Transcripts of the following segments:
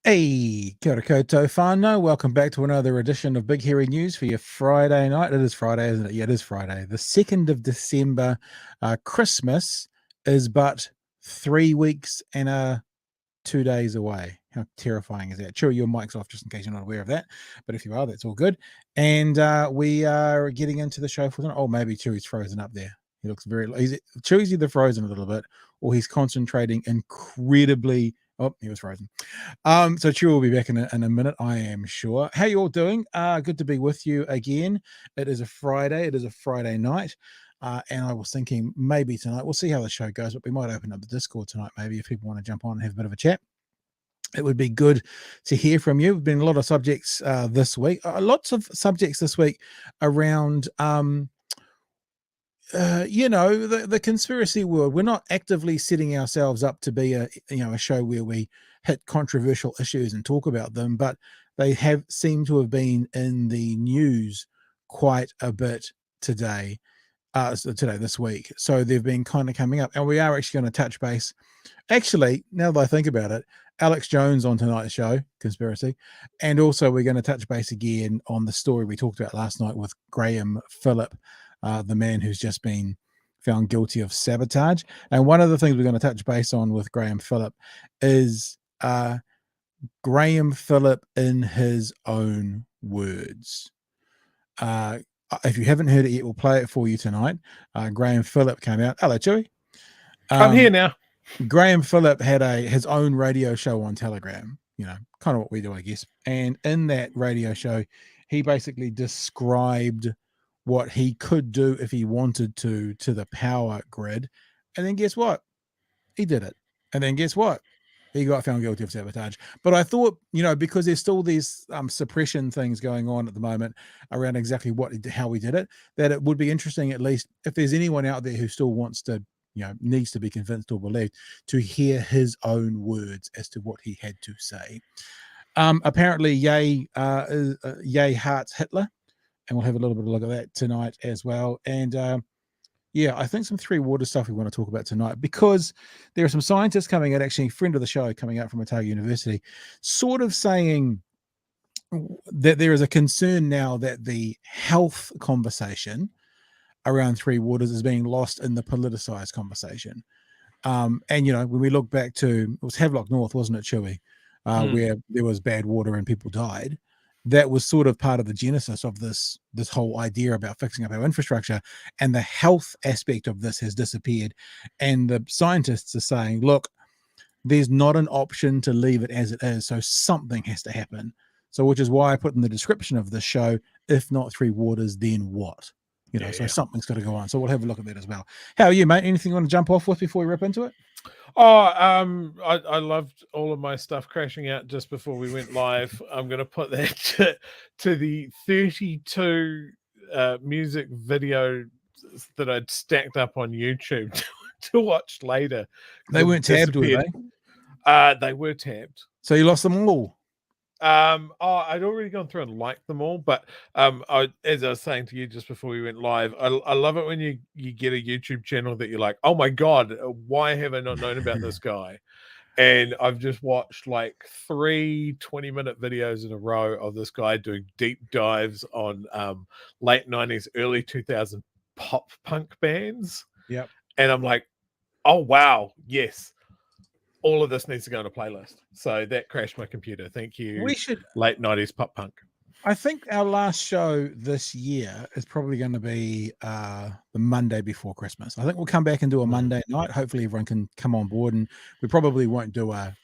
Hey, kia ora koutou whānau. Welcome back to another edition of Big Hairy News for your Friday night. It is Friday, isn't it? Yeah, it is Friday. The 2nd of December. Christmas is but 3 weeks and 2 days away. How terrifying is that? Chewie, your mic's off just in case you're not aware of that. But if you are, that's all good. And we are getting into the show for tonight. Oh, maybe Chewie's frozen up there. He looks Chewie's either frozen a little bit or he's concentrating incredibly. Oh, he was frozen. So Chewie will be back in a minute, I am sure. How you all doing? Good to be with you again. It is a Friday. It is a Friday night. And I was thinking maybe tonight, we'll see how the show goes, but we might open up the Discord tonight, maybe, if people want to jump on and have a bit of a chat. It would be good to hear from you. There's been a lot of subjects this week. Lots of subjects this week around the conspiracy world. We're not actively setting ourselves up to be a show where we hit controversial issues and talk about them, but they have seemed to have been in the news quite a bit this week. So they've been kind of coming up, and we are actually going to touch base. Actually, now that I think about it, Alex Jones on tonight's show, Conspiracy, and also we're going to touch base again on the story we talked about last night with Graham Phillip, the man who's just been found guilty of sabotage. And one of the things we're going to touch base on with Graham Phillip is Graham Phillip in his own words. If you haven't heard it yet, we'll play it for you tonight. Graham Phillip came out. Hello, Chewie. I'm here now. Graham Phillip had his own radio show on Telegram, kind of what we do, I guess. And in that radio show, he basically described what he could do if he wanted to the power grid. And then guess what? He did it. And then guess what? He got found guilty of sabotage. But I thought, because there's still these suppression things going on at the moment around exactly how we did it, that it would be interesting, at least if there's anyone out there who still wants to, needs to be convinced or believed, to hear his own words as to what he had to say. Apparently, Ye hearts Hitler, and we'll have a little bit of a look at that tonight as well. And I think some Three Waters stuff we want to talk about tonight, because there are some scientists coming out, actually a friend of the show coming out from Otago University, sort of saying that there is a concern now that the health conversation around Three Waters is being lost in the politicized conversation. And, when we look back to, it was Havelock North, wasn't it, Chewie, where there was bad water and people died. That was sort of part of the genesis of this whole idea about fixing up our infrastructure, and the health aspect of this has disappeared. And the scientists are saying, look, there's not an option to leave it as it is. So something has to happen. So, which is why I put in the description of this show, if not Three Waters, then what? So something's got to go on. So we'll have a look at that as well. How are you, mate? Anything you want to jump off with before we rip into it? I loved all of my stuff crashing out just before we went live. I'm going to put that to the 32 music video that I'd stacked up on YouTube to watch later. They weren't tabbed, were they? They were tabbed. So you lost them all? I'd already gone through and liked them all, but as I was saying to you just before we went live, I love it when you get a YouTube channel that you're like, oh my god, why have I not known about this guy? And I've just watched like 3 20-minute videos in a row of this guy doing deep dives on late 90s, early 2000 pop punk bands. Yep. And I'm like, oh wow, yes. All of this needs to go on a playlist. So that crashed my computer. Thank you. We should late 90s pop punk. I think our last show this year is probably going to be the Monday before Christmas. I think we'll come back and do a Monday night. Hopefully everyone can come on board, and we probably won't do a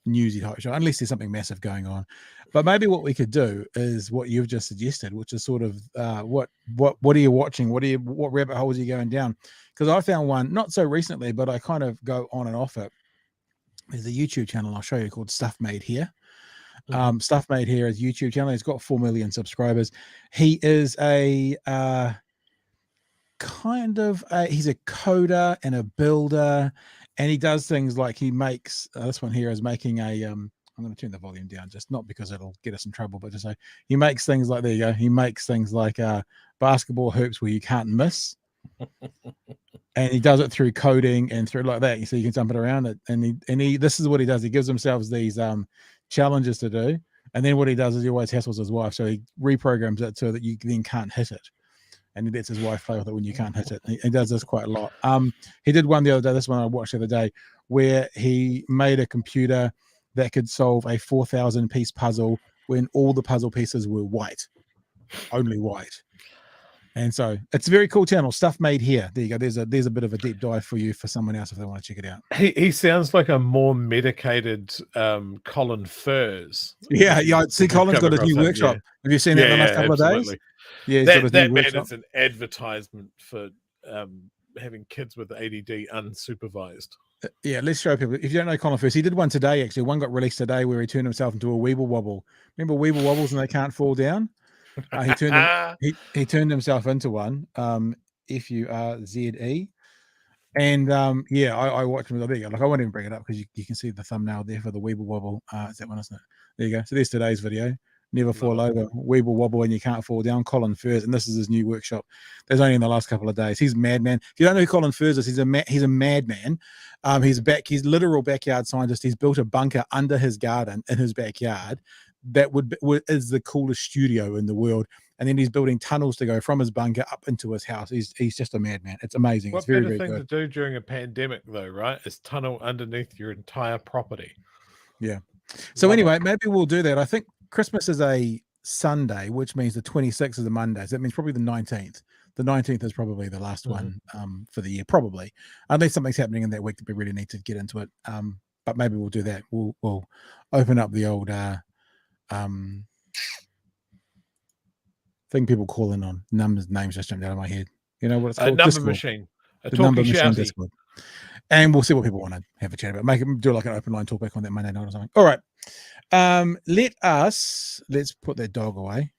newsy type show, unless there's something massive going on. But maybe what we could do is what you've just suggested, which is sort of what are you watching? What rabbit holes are you going down? Because I found one not so recently, but I kind of go on and off it. There's a YouTube channel I'll show you called Stuff Made Here. Stuff Made Here is a YouTube channel. He's got 4 million subscribers. He is a he's a coder and a builder, and he does things like he makes this one here is making a I'm going to turn the volume down, just not because it'll get us in trouble, but just so he makes things like, there you go, he makes things like basketball hoops where you can't miss. And he does it through coding and through like that, so you can jump it around it. And he this is what he does. He gives himself these challenges to do, and then what he does is he always hassles his wife, so he reprograms it so that you then can't hit it, and he lets his wife play with it when you can't hit it. He does this quite a lot. He did one the other day, this one I watched the other day, where he made a computer that could solve a 4,000 piece puzzle when all the puzzle pieces were white, only white. And so it's a very cool channel, Stuff Made Here. There you go. There's a bit of a deep dive for you, for someone else if they want to check it out. He sounds like a more medicated Colin Furs. Yeah. See, Colin's got a new workshop. Yeah. Have you seen that in the last couple of days? Yeah, that man is an advertisement for having kids with ADD unsupervised. Yeah, let's show people. If you don't know Colin Furs, he did one today, actually. One got released today where he turned himself into a Weeble Wobble. Remember Weeble Wobbles and they can't fall down? He turned himself into one. Furze, and I watched him. There you go. Like, I won't even bring it up because you can see the thumbnail there for the Weeble Wobble. It's that one, isn't it? There you go. So there's today's video. Never fall over, Weeble Wobble, and you can't fall down. Colin Furs, and this is his new workshop. There's only in the last couple of days. He's madman. If you don't know who Colin Furs is, he's a madman. He's literal backyard scientist. He's built a bunker under his garden in his backyard that is the coolest studio in the world. And then he's building tunnels to go from his bunker up into his house. He's just a madman. It's amazing. What it's very, better very thing good to do during a pandemic, though, right? Is tunnel underneath your entire property. Yeah. So anyway, maybe we'll do that. I think Christmas is a Sunday, which means the 26th is a Monday. So that means probably the 19th. The 19th is probably the last one for the year, probably. Unless something's happening in that week that we really need to get into it. But maybe we'll do that. We'll open up the old thing people call in on. Names just jumped out of my head. You know what it's called? A number Discord. Machine. The number machine Discord. And we'll see what people want to have a chat about. Do like an open line talk back on that Monday night or something. All right. Let's put that dog away.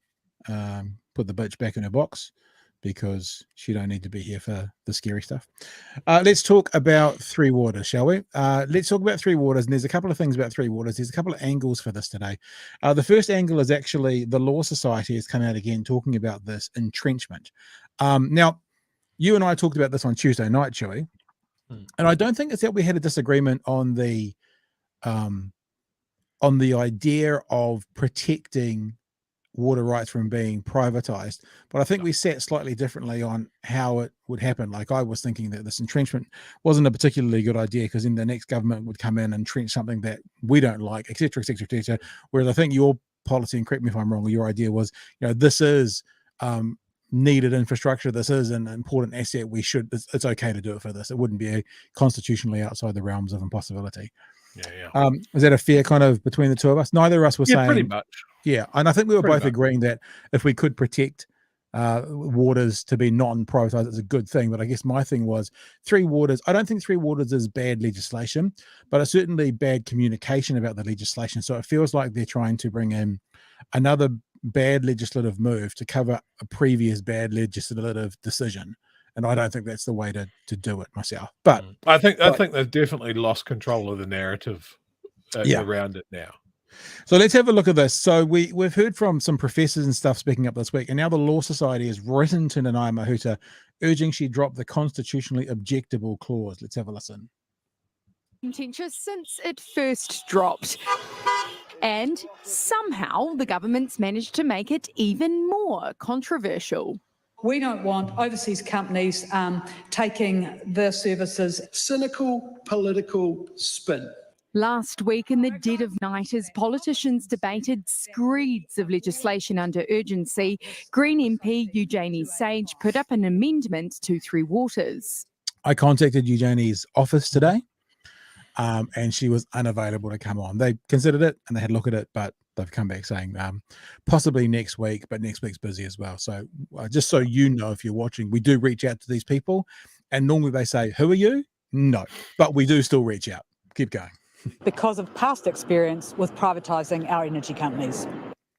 Put the bitch back in her box because she don't need to be here for the scary stuff. Let's talk about Three Waters, shall we? Let's talk about Three Waters. And there's a couple of things about Three Waters. There's a couple of angles for this today. The first angle is actually the Law Society has come out again talking about this entrenchment. Now, you and I talked about this on Tuesday night, Chewie. And I don't think it's that we had a disagreement on the idea of protecting water rights from being privatized, but I think we sat slightly differently on how it would happen. Like, I was thinking that this entrenchment wasn't a particularly good idea because then the next government would come in and entrench something that we don't like, etc., etc., etc. Whereas I think your policy, and correct me if I'm wrong, your idea was, this is needed infrastructure. This is an important asset. It's okay to do it for this. It wouldn't be constitutionally outside the realms of impossibility. Yeah. Is that a fair kind of between the two of us? Neither of us were saying pretty much. Yeah, and I think we were both agreeing that if we could protect waters to be non-privatized, it's a good thing. But I guess my thing was Three Waters. I don't think Three Waters is bad legislation, but it's certainly bad communication about the legislation. So it feels like they're trying to bring in another bad legislative move to cover a previous bad legislative decision. And I don't think that's the way to do it myself. But I think they've definitely lost control of the narrative around it now. So let's have a look at this. So we've heard from some professors and stuff speaking up this week, and now the Law Society has written to Nanaia Mahuta urging she drop the constitutionally objectable clause. Let's have a listen. Contentious since it first dropped. And somehow the government's managed to make it even more controversial. We don't want overseas companies taking their services. Cynical political spin. Last week, in the dead of night, as politicians debated screeds of legislation under urgency, Green MP Eugenie Sage put up an amendment to Three Waters. I contacted Eugenie's office today, and she was unavailable to come on. They considered it and they had a look at it, but they've come back saying possibly next week, but next week's busy as well. So just so you know, if you're watching, we do reach out to these people, and normally they say, "Who are you?" No, but we do still reach out. Keep going. because of past experience with privatising our energy companies.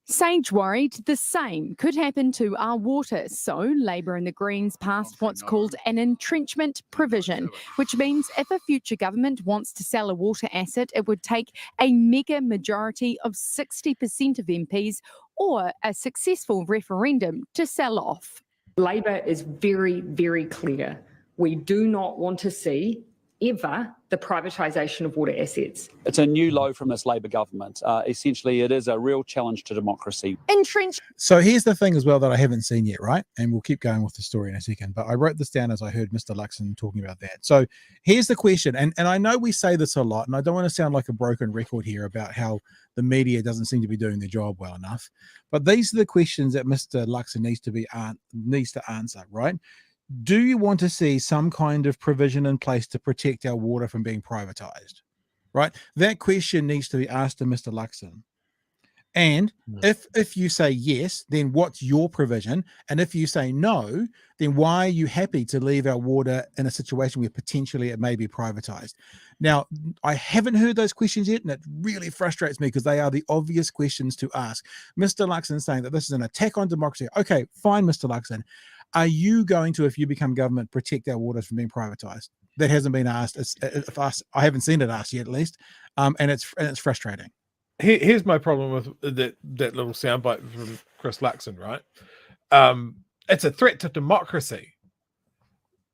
Sage worried the same could happen to our water, so Labor and the Greens passed what's called an entrenchment provision, which means if a future government wants to sell a water asset, it would take a mega majority of 60% of MPs or a successful referendum to sell off. Labor is very, very clear. We do not want to see ever the privatisation of water assets. It's a new low from this Labor government. Essentially, it is a real challenge to democracy. Entrench. So here's the thing as well that I haven't seen yet, right? And we'll keep going with the story in a second, but I wrote this down as I heard Mr. Luxon talking about that. So here's the question, and I know we say this a lot, and I don't want to sound like a broken record here about how the media doesn't seem to be doing their job well enough, but these are the questions that Mr. Luxon needs to answer, right? Do you want to see some kind of provision in place to protect our water from being privatized? Right? That question needs to be asked to Mr. Luxon. And if you say yes, then what's your provision? And if you say no, then why are you happy to leave our water in a situation where potentially it may be privatized? Now, I haven't heard those questions yet, and it really frustrates me because they are the obvious questions to ask. Mr. Luxon saying that this is an attack on democracy. Okay, fine, Mr. Luxon. Are you going to, if you become government, protect our waters from being privatized? That hasn't been asked. I haven't seen it asked yet, at least, and it's frustrating. Here's my problem with that little soundbite from Chris Luxon, right? It's a threat to democracy.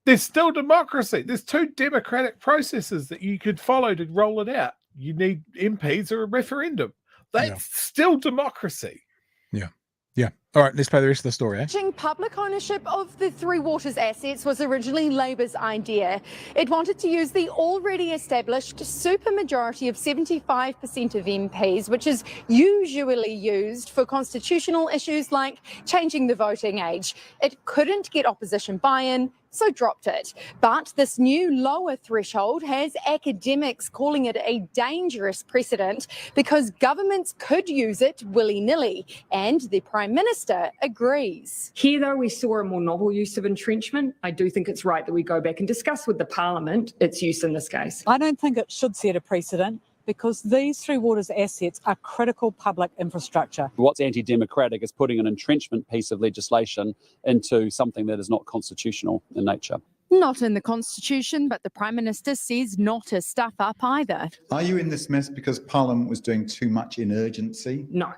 There's still democracy. There's two democratic processes that you could follow to roll it out. You need MPs or a referendum. That's still democracy. Yeah. Yeah. All right, let's play the rest of the story. Public ownership of the Three Waters assets was originally Labor's idea. It wanted to use the already established supermajority of 75% of MPs, which is usually used for constitutional issues like changing the voting age. It couldn't get opposition buy-in, so dropped it. But this new lower threshold has academics calling it a dangerous precedent because governments could use it willy-nilly, and the Prime Minister agrees. Here, though, we saw a more novel use of entrenchment. I do think it's right that we go back and discuss with the Parliament its use in this case. I don't think it should set a precedent because these Three Waters assets are critical public infrastructure. What's anti-democratic is putting an entrenchment piece of legislation into something that is not constitutional in nature. Not in the Constitution, but the Prime Minister says not to stuff up either. Are you in this mess because Parliament was doing too much in urgency? No.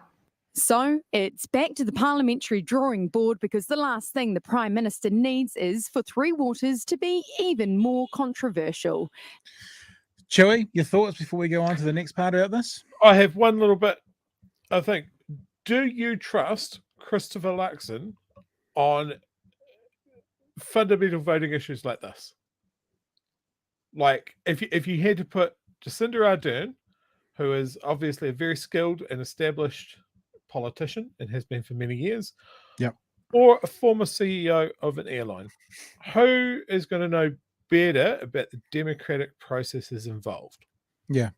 So it's back to the parliamentary drawing board because the last thing the Prime Minister needs is for Three Waters to be even more controversial. Chewie, your thoughts before we go on to the next part about this? I have one little bit. I think, do you trust Christopher Luxon on fundamental voting issues like this? Like, if you had to put Jacinda Ardern, who is obviously a very skilled and established politician and has been for many years, or a former CEO of an airline, who is going to know better about the democratic processes involved? Yeah.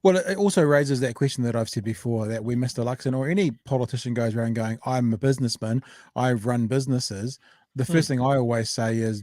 Well, it also raises that question that I've said before, that when Mr. Luxon or any politician goes around going, I'm a businessman, I've run businesses, the first thing I always say is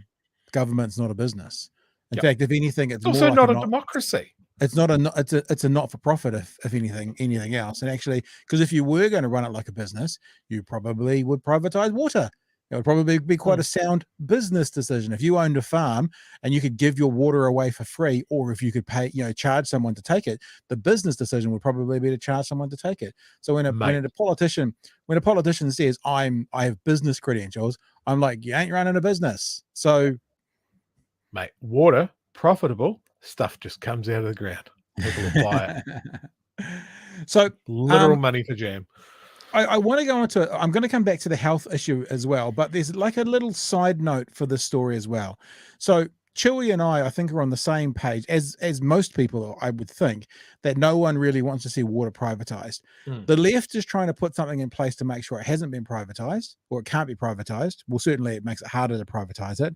government's not a business. In fact, if anything, it's also more like not a democracy. It's not it's a not-for-profit if anything else. And actually, because if you were going to run it like a business, you probably would privatize water. It would probably be quite a sound business decision. If you owned a farm and you could give your water away for free, or if you could pay, charge someone to take it, the business decision would probably be to charge someone to take it. So when a politician says, I have business credentials, I'm like, you ain't running a business. So, mate, water, profitable, stuff just comes out of the ground. People will buy it. So literal money for jam. I want to go on to, I'm going to come back to the health issue as well, but there's like a little side note for this story as well. So Chewie and I think, are on the same page as most people, I would think, that no one really wants to see water privatized. The left is trying to put something in place to make sure it hasn't been privatized, or it can't be privatized. Well, certainly it makes it harder to privatize it.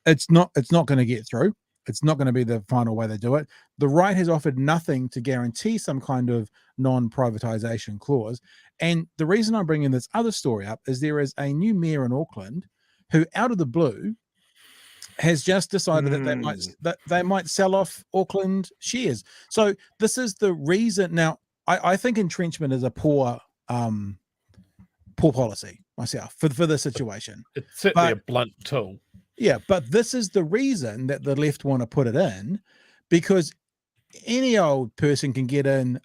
It's not going to get through. It's not going to be the final way they do it. The right has offered nothing to guarantee some kind of non-privatization clause. And the reason I'm bringing this other story up is there is a new mayor in Auckland who, out of the blue, has just decided that they might sell off Auckland shares. So this is the reason. Now, I think entrenchment is a poor policy myself for the situation. It's certainly a blunt tool. Yeah, but this is the reason that the left want to put it in, because any old person can get in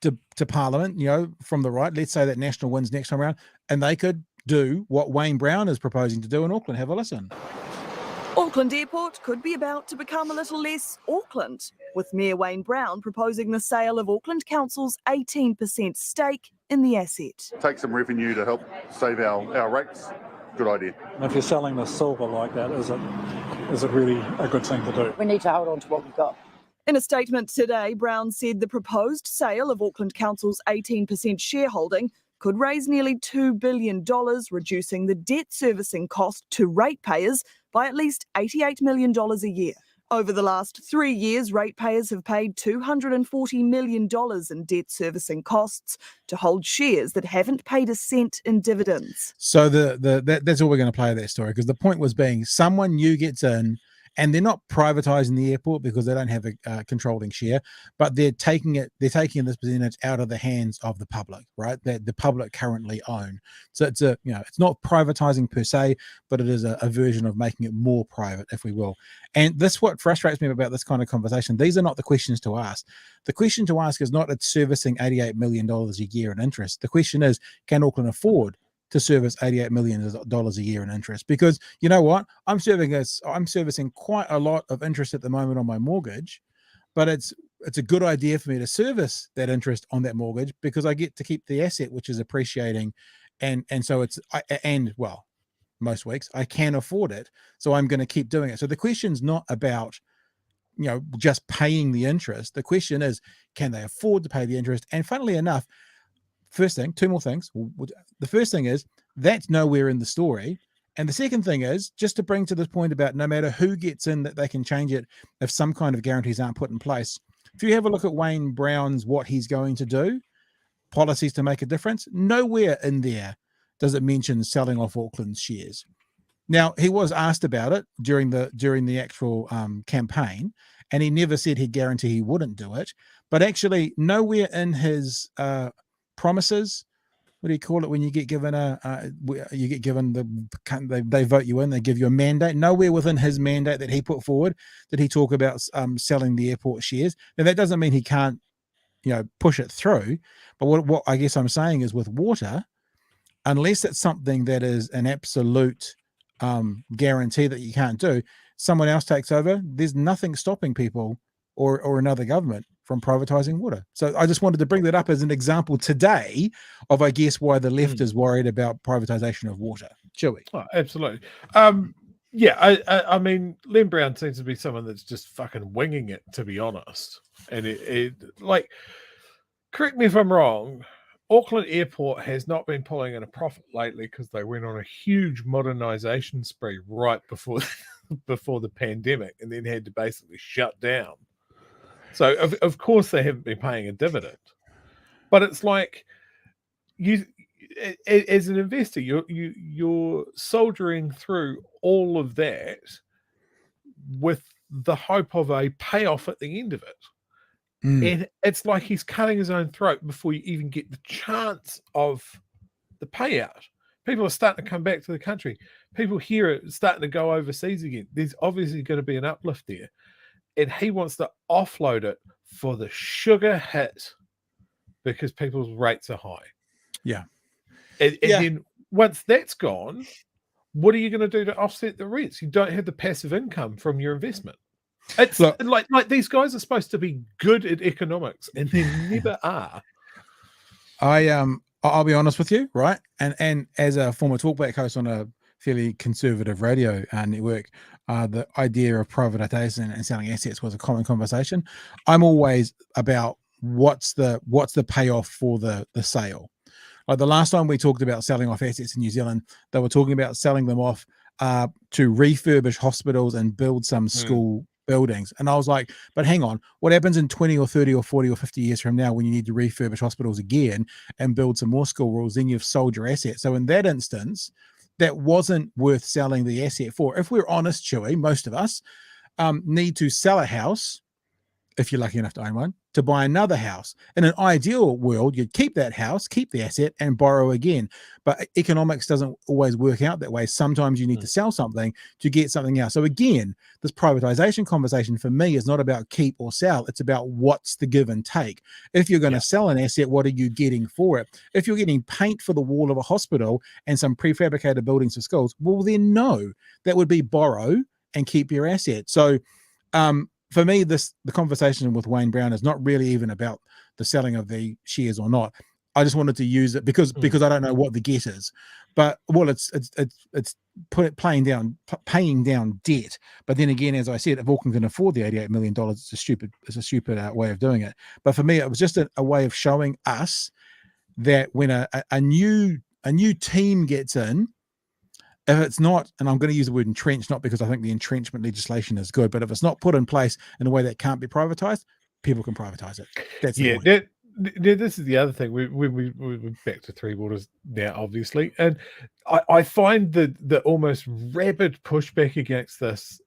to Parliament, from the right. Let's say that National wins next time around, and they could do what Wayne Brown is proposing to do in Auckland. Have a listen. Auckland Airport could be about to become a little less Auckland, with Mayor Wayne Brown proposing the sale of Auckland Council's 18% stake in the asset. Take some revenue to help save our rates. Good idea. And if you're selling the silver like that, is it really a good thing to do? We need to hold on to what we've got. In a statement today, Brown said the proposed sale of Auckland Council's 18% shareholding could raise nearly $2 billion, reducing the debt servicing cost to ratepayers by at least $88 million a year. Over the last 3 years, ratepayers have paid $240 million in debt servicing costs to hold shares that haven't paid a cent in dividends. So that's all we're going to play that story, because the point was being someone new gets in, and they're not privatizing the airport because they don't have a controlling share, but they're taking this percentage out of the hands of the public, right? That the public currently own. So it's it's not privatizing per se, but it is a version of making it more private, if we will. And this what frustrates me about this kind of conversation. These are not the questions to ask. The question to ask is not, it's servicing $88 million a year in interest. The question is, can Auckland afford to service $88 million a year in interest? Because you know what, I'm servicing quite a lot of interest at the moment on my mortgage, but it's a good idea for me to service that interest on that mortgage because I get to keep the asset, which is appreciating, and so most weeks I can afford it, so I'm going to keep doing it. So the question's not about just paying the interest. The question is, can they afford to pay the interest? And funnily enough, first thing, two more things. The first thing is that's nowhere in the story. And the second thing is, just to bring to this point about no matter who gets in, that they can change it if some kind of guarantees aren't put in place. If you have a look at Wayne Brown's, what he's going to do, policies to make a difference, nowhere in there does it mention selling off Auckland's shares. Now, he was asked about it during the actual campaign, and he never said he'd guarantee he wouldn't do it. But actually, nowhere in his promises, what do you call it when you get given they vote you in, they give you a mandate. Nowhere within his mandate that he put forward did he talk about selling the airport shares. Now that doesn't mean he can't push it through, but what I guess I'm saying is, with water, unless it's something that is an absolute guarantee that you can't do, someone else takes over, there's nothing stopping people or another government from privatizing water. So I just wanted to bring that up as an example today of, I guess, why the left is worried about privatization of water. Chewie. Oh, absolutely. I mean, Len Brown seems to be someone that's just fucking winging it, to be honest. And it correct me if I'm wrong, Auckland Airport has not been pulling in a profit lately because they went on a huge modernization spree right before the pandemic, and then had to basically shut down. So of course they haven't been paying a dividend, but it's like you, as an investor, you're soldiering through all of that with the hope of a payoff at the end of it. And it's like he's cutting his own throat before you even get the chance of the payout. People are starting to come back to the country. People here are starting to go overseas again. There's obviously going to be an uplift there. And he wants to offload it for the sugar hit because people's rates are high. Yeah. And then once that's gone, what are you going to do to offset the rents? You don't have the passive income from your investment. It's like these guys are supposed to be good at economics, and they never are. I'll be honest with you, right? And as a former talkback host on a fairly conservative radio network, the idea of privatization and selling assets was a common conversation. I'm always about what's the payoff for the sale. Like the last time we talked about selling off assets in New Zealand, they were talking about selling them off to refurbish hospitals and build some school buildings. And I was like, but hang on, what happens in 20 or 30 or 40 or 50 years from now when you need to refurbish hospitals again and build some more school rules? Then you've sold your asset. So in that instance, that wasn't worth selling the asset for. If we're honest, Chewie, most of us need to sell a house, if you're lucky enough to own one, to buy another house. In an ideal world, you'd keep that house, keep the asset, and borrow again. But economics doesn't always work out that way. Sometimes you need to sell something to get something else. So again, this privatization conversation for me is not about keep or sell. It's about what's the give and take. If you're going to sell an asset, what are you getting for it? If you're getting paint for the wall of a hospital and some prefabricated buildings for schools, well, then no, that would be borrow and keep your asset. So, for me, the conversation with Wayne Brown is not really even about the selling of the shares or not. I just wanted to use it because I don't know what the get is, but well, it's paying down debt. But then again, as I said, if Auckland can afford the $88 million, it's a stupid way of doing it. But for me, it was just a way of showing us that when a new team gets in, if it's not, and I'm going to use the word entrenched, not because I think the entrenchment legislation is good, but if it's not put in place in a way that can't be privatized, people can privatize it. That's the point. This is the other thing. We're back to Three Waters now, obviously, and I find the almost rabid pushback against this.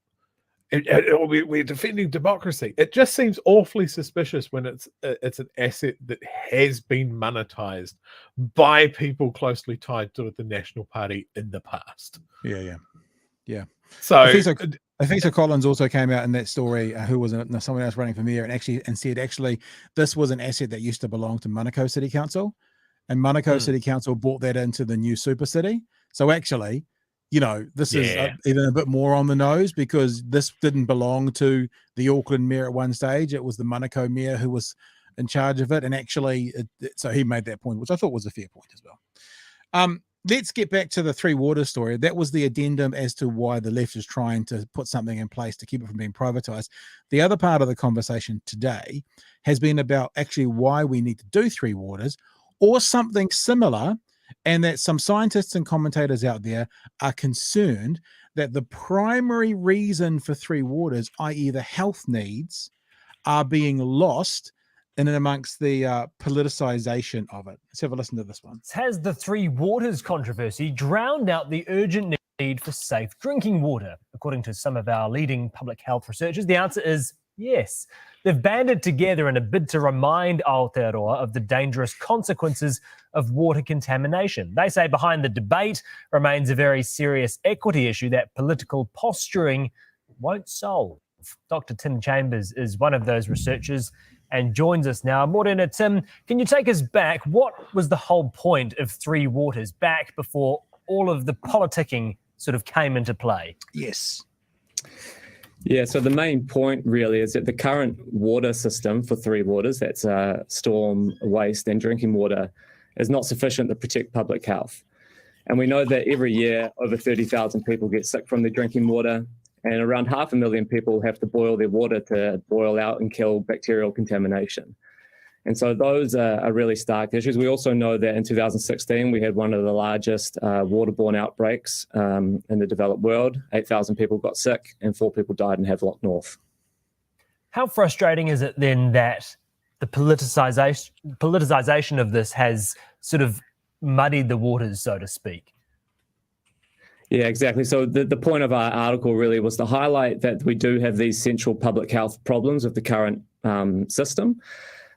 We're defending democracy. It just seems awfully suspicious when it's an asset that has been monetized by people closely tied to the National Party in the past. Yeah. So I think so. Collins also came out in that story. Who was someone else running for mayor, and said this was an asset that used to belong to Manukau City Council, and Manukau City Council bought that into the new super city. So actually, this is even a bit more on the nose because this didn't belong to the Auckland mayor at one stage. It was the Manukau mayor who was in charge of it. And actually, so he made that point, which I thought was a fair point as well. Let's get back to the Three Waters story. That was the addendum as to why the left is trying to put something in place to keep it from being privatized. The other part of the conversation today has been about actually why we need to do Three Waters or something similar, and that some scientists and commentators out there are concerned that the primary reason for Three Waters, i.e. the health needs, are being lost in and amongst the politicization of it. Let's have a listen to this one. Has the Three Waters controversy drowned out the urgent need for safe drinking water? According to some of our leading public health researchers, the answer is yes. They've banded together in a bid to remind Aotearoa of the dangerous consequences of water contamination. They say behind the debate remains a very serious equity issue that political posturing won't solve. Dr. Tim Chambers is one of those researchers and joins us now. Morena, Tim, can you take us back? What was the whole point of Three Waters back before all of the politicking sort of came into play? Yes. Yeah, so the main point really is that the current water system for Three Waters, that's storm, waste and drinking water, is not sufficient to protect public health. And we know that every year over 30,000 people get sick from their drinking water, and around 500,000 people have to boil their water to boil out and kill bacterial contamination. And so those are really stark issues. We also know that in 2016, we had one of the largest waterborne outbreaks in the developed world. 8,000 people got sick and 4 people died in Havelock North. How frustrating is it then that the politicization of this has sort of muddied the waters, so to speak? Yeah, exactly. So the point of our article really was to highlight that we do have these central public health problems with the current system,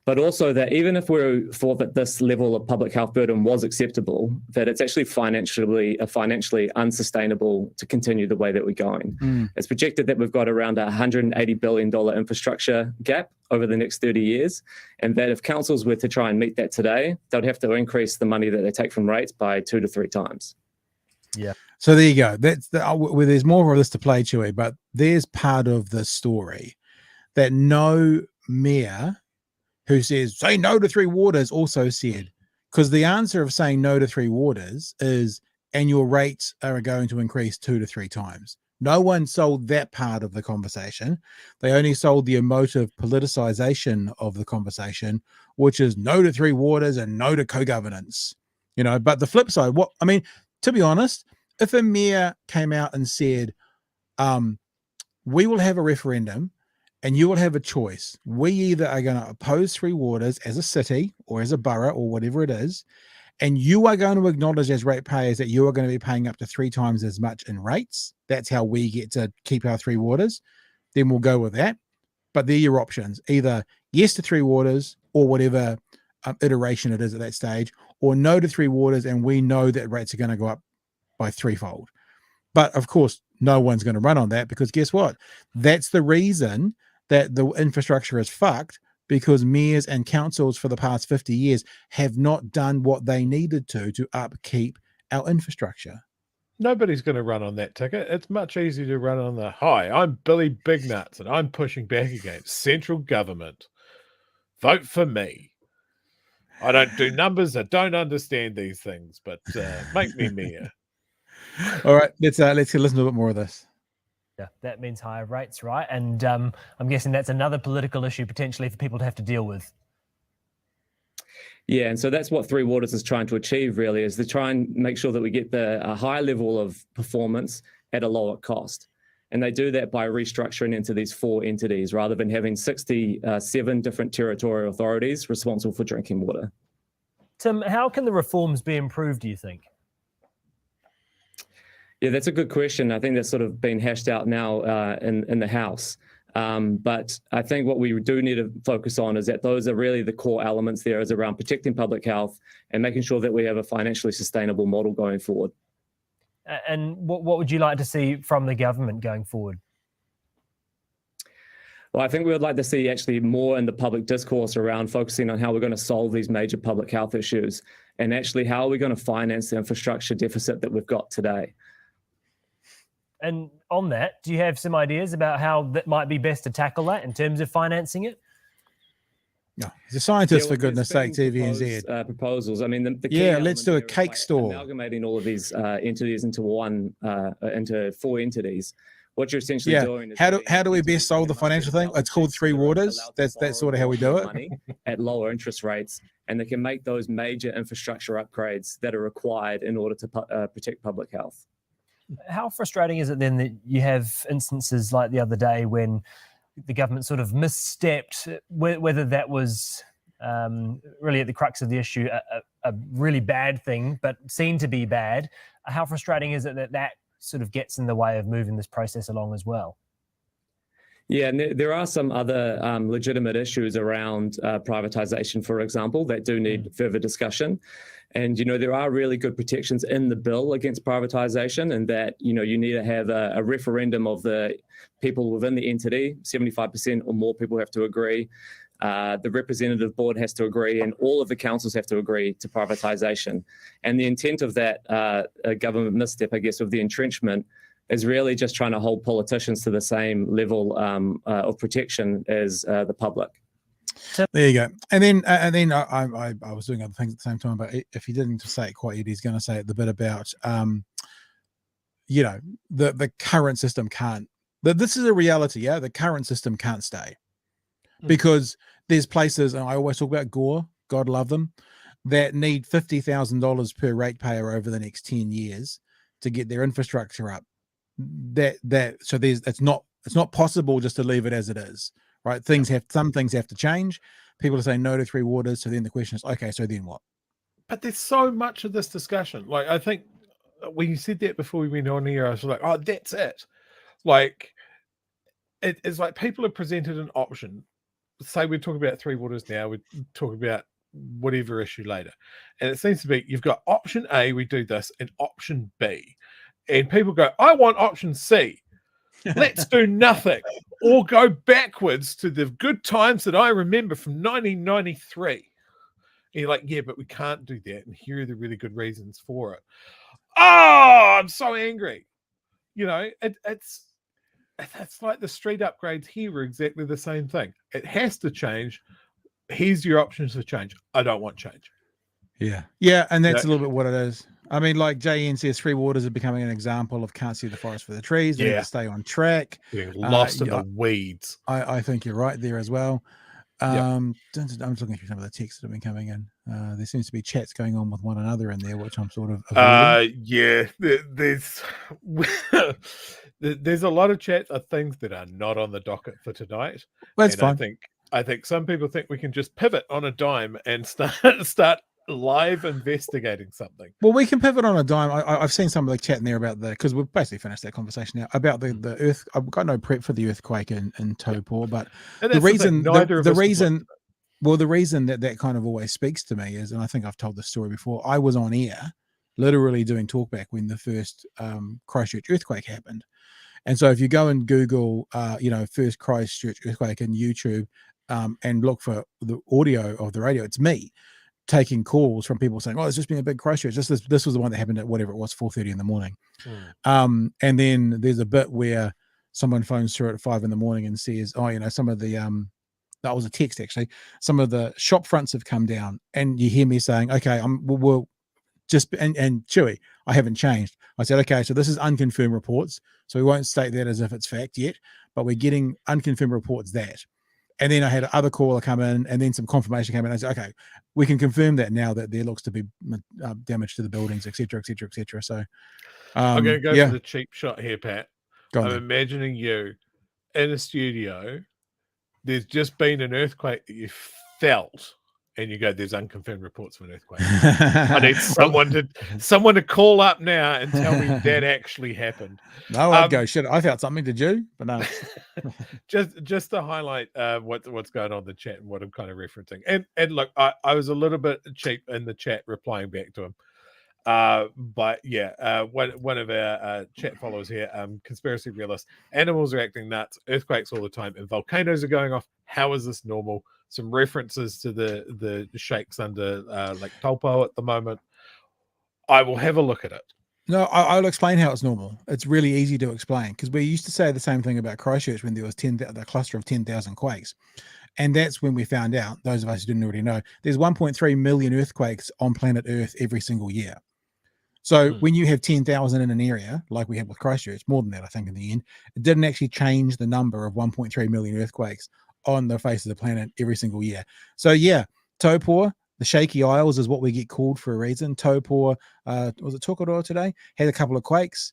but also that even if we thought that this level of public health burden was acceptable, that it's actually financially unsustainable to continue the way that we're going. It's projected that we've got around a $180 billion infrastructure gap over the next 30 years, and that if councils were to try and meet that today, they'd have to increase the money that they take from rates by 2 to 3 times. Yeah. So there you go. That's where there's more of this to play, Chewie, but there's part of the story that no mayor who says, say no to Three Waters also said, because the answer of saying no to Three Waters is, and your rates are going to increase 2 to 3 times. No one sold that part of the conversation. They only sold the emotive politicization of the conversation, which is no to Three Waters and no to co-governance. But the flip side, to be honest, if a mayor came out and said, we will have a referendum and you will have a choice. We either are going to oppose Three Waters as a city or as a borough or whatever it is, and you are going to acknowledge as ratepayers that you are going to be paying up to 3 times as much in rates. That's how we get to keep our Three Waters. Then we'll go with that. But they're your options. Either yes to Three Waters or whatever iteration it is at that stage, or no to Three Waters, and we know that rates are going to go up by 3-fold. But of course, no one's going to run on that, because guess what? That's the reason that the infrastructure is fucked, because mayors and councils for the past 50 years have not done what they needed to upkeep our infrastructure. Nobody's going to run on that ticket. It's much easier to run on the, hi, I'm Billy Bignuts and I'm pushing back against central government. Vote for me. I don't do numbers. I don't understand these things, but make me mayor. All right, let's listen to a bit more of this. Yeah, that means higher rates, right? And I'm guessing that's another political issue potentially for people to have to deal with. Yeah, and so that's what Three Waters is trying to achieve, really, is to try and make sure that we get a high level of performance at a lower cost. And they do that by restructuring into these 4 entities rather than having 67 different territorial authorities responsible for drinking water. Tim, how can the reforms be improved, do you think? Yeah, that's a good question. I think that's sort of been hashed out now in the House. But I think what we do need to focus on is that those are really the core elements there, is around protecting public health and making sure that we have a financially sustainable model going forward. And what would you like to see from the government going forward? Well, I think we would like to see actually more in the public discourse around focusing on how we're going to solve these major public health issues, and actually how are we going to finance the infrastructure deficit that we've got today. And on that, do you have some ideas about how that might be best to tackle that in terms of financing it? No, he's a scientist, for goodness sake, TVNZ. Proposals. I mean, the key let's do a cake store. Amalgamating all of these entities into into 4 entities. What you're essentially doing is how do we best solve the financial thing? It's called Three Waters. That's sort of how we do it. Money at lower interest rates, and they can make those major infrastructure upgrades that are required in order to protect public health. How frustrating is it then that you have instances like the other day when the government sort of misstepped, whether that was really at the crux of the issue, a really bad thing, but seen to be bad? How frustrating is it that sort of gets in the way of moving this process along as well? Yeah, and there are some other legitimate issues around privatization, for example, that do need further discussion. And, there are really good protections in the bill against privatization, and that, you need to have a referendum of the people within the entity. 75% or more people have to agree. The representative board has to agree, and all of the councils have to agree to privatization. And the intent of that government misstep, I guess, of the entrenchment is really just trying to hold politicians to the same level of protection as the public. There you go. And then I was doing other things at the same time, but if he didn't say it quite yet, he's going to say it the bit about the current system can't. This is a reality. Yeah, the current system can't stay because there's places, and I always talk about Gore, God love them, that need $50,000 per ratepayer over the next 10 years to get their infrastructure up. It's not possible just to leave it as it is. Right, some things have to change. People are saying no to Three Waters, so then the question is, okay, so then what? But there's so much of this discussion. Like, I think when you said that before we went on here, I was like, oh, that's it. Like, it's like people have presented an option. Say we're talking about Three Waters now, we're talking about whatever issue later. And it seems to be, you've got option A, we do this, and option B. And people go, I want option C. Let's do nothing or go backwards to the good times that I remember from 1993. And you're like, yeah, but we can't do that. And here are the really good reasons for it. Oh, I'm so angry. It's like the street upgrades here are exactly the same thing. It has to change. Here's your options for change. I don't want change. Yeah. And that's a little bit what it is. I mean, like JN says, Three Waters are becoming an example of can't see the forest for the trees. We need to stay on track. Getting lost in the weeds. I think you're right there as well. I'm just looking through some of the texts that have been coming in. There seems to be chats going on with one another in there, which I'm sort of avoiding. Yeah, there's a lot of chats of things that are not on the docket for tonight. Well, that's And fine. I think some people think we can just pivot on a dime and start live investigating something. Well, we can pivot on a dime. I've seen some of the chat in there about because we've basically finished that conversation now about the earth. I've got no prep for the earthquake in Taupo, but And the that's the thing, reason neither of the us have reason looked at well the reason that kind of always speaks to me is, and I think I've told this story before, I was on air literally doing talkback when the first Christchurch earthquake happened. And so if you go and Google, first Christchurch earthquake in YouTube and look for the audio of the radio, it's me taking calls from people saying, "Oh, it's just been a big Christchurch. This was the one that happened at whatever it was, 4:30 in the morning." And then there's a bit where someone phones through at 5 in the morning and says, "Oh, some of the that was a text actually. Some of the shop fronts have come down," and you hear me saying, "Okay, we'll just and Chewie, I haven't changed." I said, "Okay, so this is unconfirmed reports, so we won't state that as if it's fact yet, but we're getting unconfirmed reports that." And then I had another caller come in, and then some confirmation came in. I said, "Okay, we can confirm that now that there looks to be damage to the buildings, etc., etc., etc." So, I'm going to go yeah. for the cheap shot here, Pat. Go on I'm then. imagining you in a studio. There's just been an earthquake that you felt, and you go, "There's unconfirmed reports of an earthquake." I need someone to call up now and tell me that actually happened. No, I'd go, "Shit, I felt something." Did you? But no. just to highlight what's going on in the chat and what I'm kind of referencing. And look, I was a little bit cheap in the chat replying back to him. But yeah, one of our chat followers here, conspiracy realist, animals are acting nuts, earthquakes all the time, and volcanoes are going off. How is this normal? Some references to the shakes under Lake Taupo at the moment. I will have a look at it. No, I'll explain how it's normal. It's really easy to explain because we used to say the same thing about Christchurch when there was the cluster of 10,000 quakes. And that's when we found out, those of us who didn't already know, there's 1.3 million earthquakes on planet Earth every single year. So when you have 10,000 in an area, like we had with Christchurch, more than that, I think, in the end, it didn't actually change the number of 1.3 million earthquakes on the face of the planet every single year. So yeah, Taupo, the Shaky Isles is what we get called for a reason. Taupo, was it Tokoroa today? Had a couple of quakes,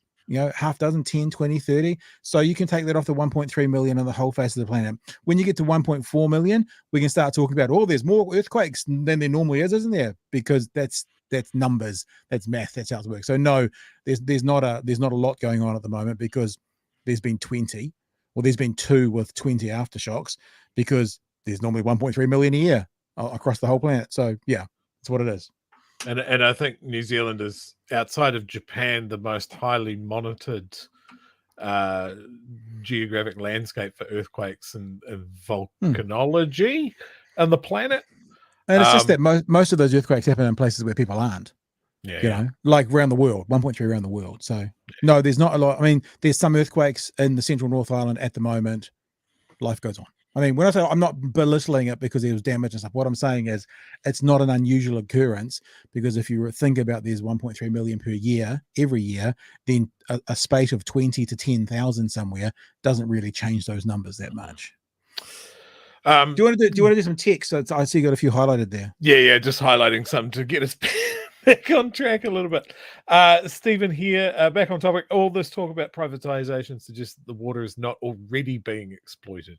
half dozen, 10, 20, 30. So you can take that off the 1.3 million on the whole face of the planet. When you get to 1.4 million, we can start talking about, oh, there's more earthquakes than there normally is, isn't there? Because that's numbers, that's math, that's how it works. So no, there's not a lot going on at the moment because there's been 20, or there's been 2 with 20 aftershocks, because there's normally 1.3 million a year across the whole planet. So yeah, that's what it is. And I think New Zealand is, outside of Japan, the most highly monitored geographic landscape for earthquakes and volcanology on the planet. And it's just that most of those earthquakes happen in places where people aren't. Like around the world, 1.3 around the world. So no, there's not a lot. I mean, there's some earthquakes in the central North Island at the moment. Life goes on. I mean, when I say, I'm not belittling it because there was damage and stuff. What I'm saying is it's not an unusual occurrence, because if you think about there's 1.3 million per year, every year, then a space of 20 to 10,000 somewhere doesn't really change those numbers that much. Do you want to do some text? So I see you got a few highlighted there. Yeah, just highlighting some to get us back on track a little bit. Stephen here, back on topic. All this talk about privatization suggests that the water is not already being exploited.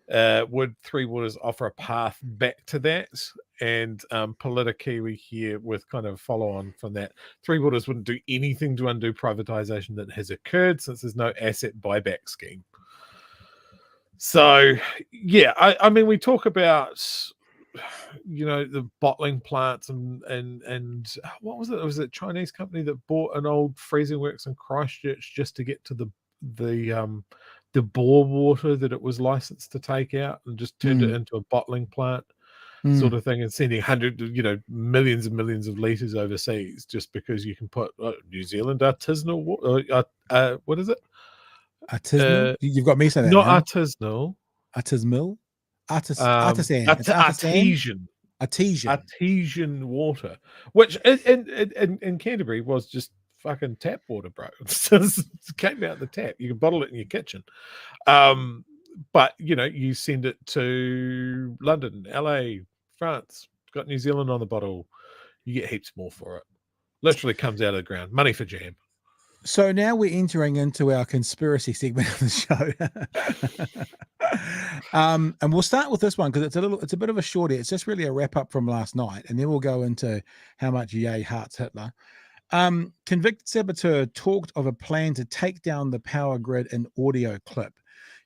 Would Three Waters offer a path back to that? And Politicking here with kind of follow on from that. Three Waters wouldn't do anything to undo privatization that has occurred, since there's no asset buyback scheme. So yeah, I mean, we talk about the bottling plants and what was it? Was it a Chinese company that bought an old freezing works in Christchurch just to get to the bore water that it was licensed to take out, and just turned it into a bottling plant sort of thing, and sending millions and millions of liters overseas just because you can put New Zealand artisanal water. What is it? Artisanal? You've got me saying that. Not now. artisanal. Artisanal? Artesian water, which in Canterbury was just fucking tap water, bro. It came out the tap. You can bottle it in your kitchen. but you send it to London, LA, France, got New Zealand on the bottle, you get heaps more for it. Literally comes out of the ground. Money for jam. So now we're entering into our conspiracy segment of the show. And we'll start with this one because it's a bit of a shorty. It's just really a wrap up from last night, and then we'll go into how much Ye hearts Hitler. Convicted saboteur talked of a plan to take down the power grid in audio clip.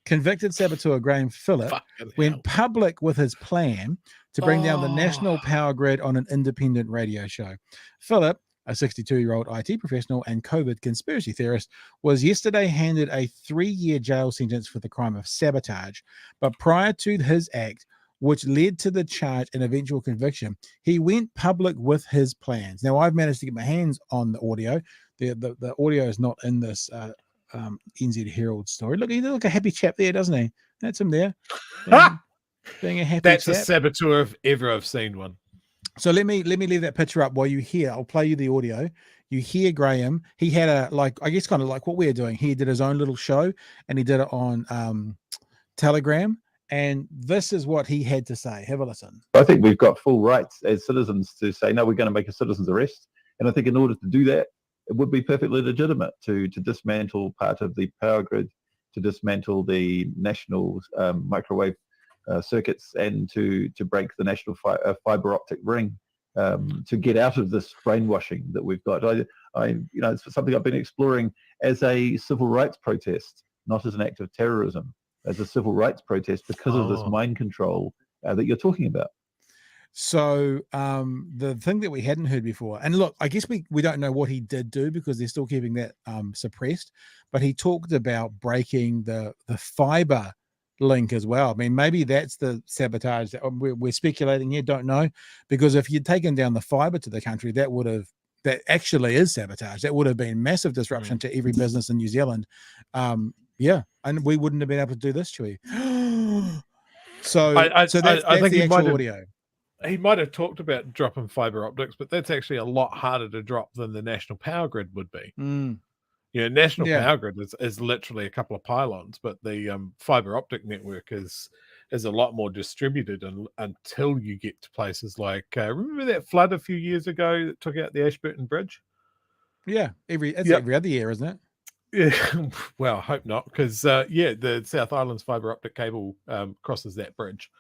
Convicted saboteur Graham Phillip went public with his plan to bring down the national power grid on an independent radio show. Phillip, a 62-year-old IT professional and COVID conspiracy theorist, was yesterday handed a 3-year jail sentence for the crime of sabotage. But prior to his act, which led to the charge and eventual conviction, he went public with his plans. Now, I've managed to get my hands on the audio. The audio is not in this NZ Herald story. Look, he looks like a happy chap there, doesn't he? That's him there. Being a happy That's chap. a saboteur if ever I've seen one. So let me leave that picture up while you hear. I'll play you the audio. You hear Graham. He had I guess kind of like what we're doing. He did his own little show, and he did it on Telegram. And this is what he had to say. Have a listen. I think we've got full rights as citizens to say, no, we're going to make a citizen's arrest. And I think in order to do that, it would be perfectly legitimate to dismantle part of the power grid, to dismantle the national microwave circuits, and to break the national fiber optic ring, to get out of this brainwashing that we've got. It's something I've been exploring as a civil rights protest, not as an act of terrorism, as a civil rights protest because of this mind control that you're talking about. So the thing that we hadn't heard before, and look, I guess we don't know what he did do because they're still keeping that suppressed, but he talked about breaking the fiber link as well. I mean, maybe that's the sabotage that we're speculating here, don't know, because if you'd taken down the fiber to the country, that actually is sabotage. That would have been massive disruption to every business in New Zealand. Yeah, and we wouldn't have been able to do this, Chewie. So that's the actual audio. He might have talked about dropping fiber optics, but that's actually a lot harder to drop than the national power grid would be. National power grid is literally a couple of pylons, but the fiber optic network is a lot more distributed until you get to places like remember that flood a few years ago that took out the Ashburton Bridge? Yeah, every other year, isn't it? Yeah, well, I hope not, because the South Island's fiber optic cable crosses that bridge.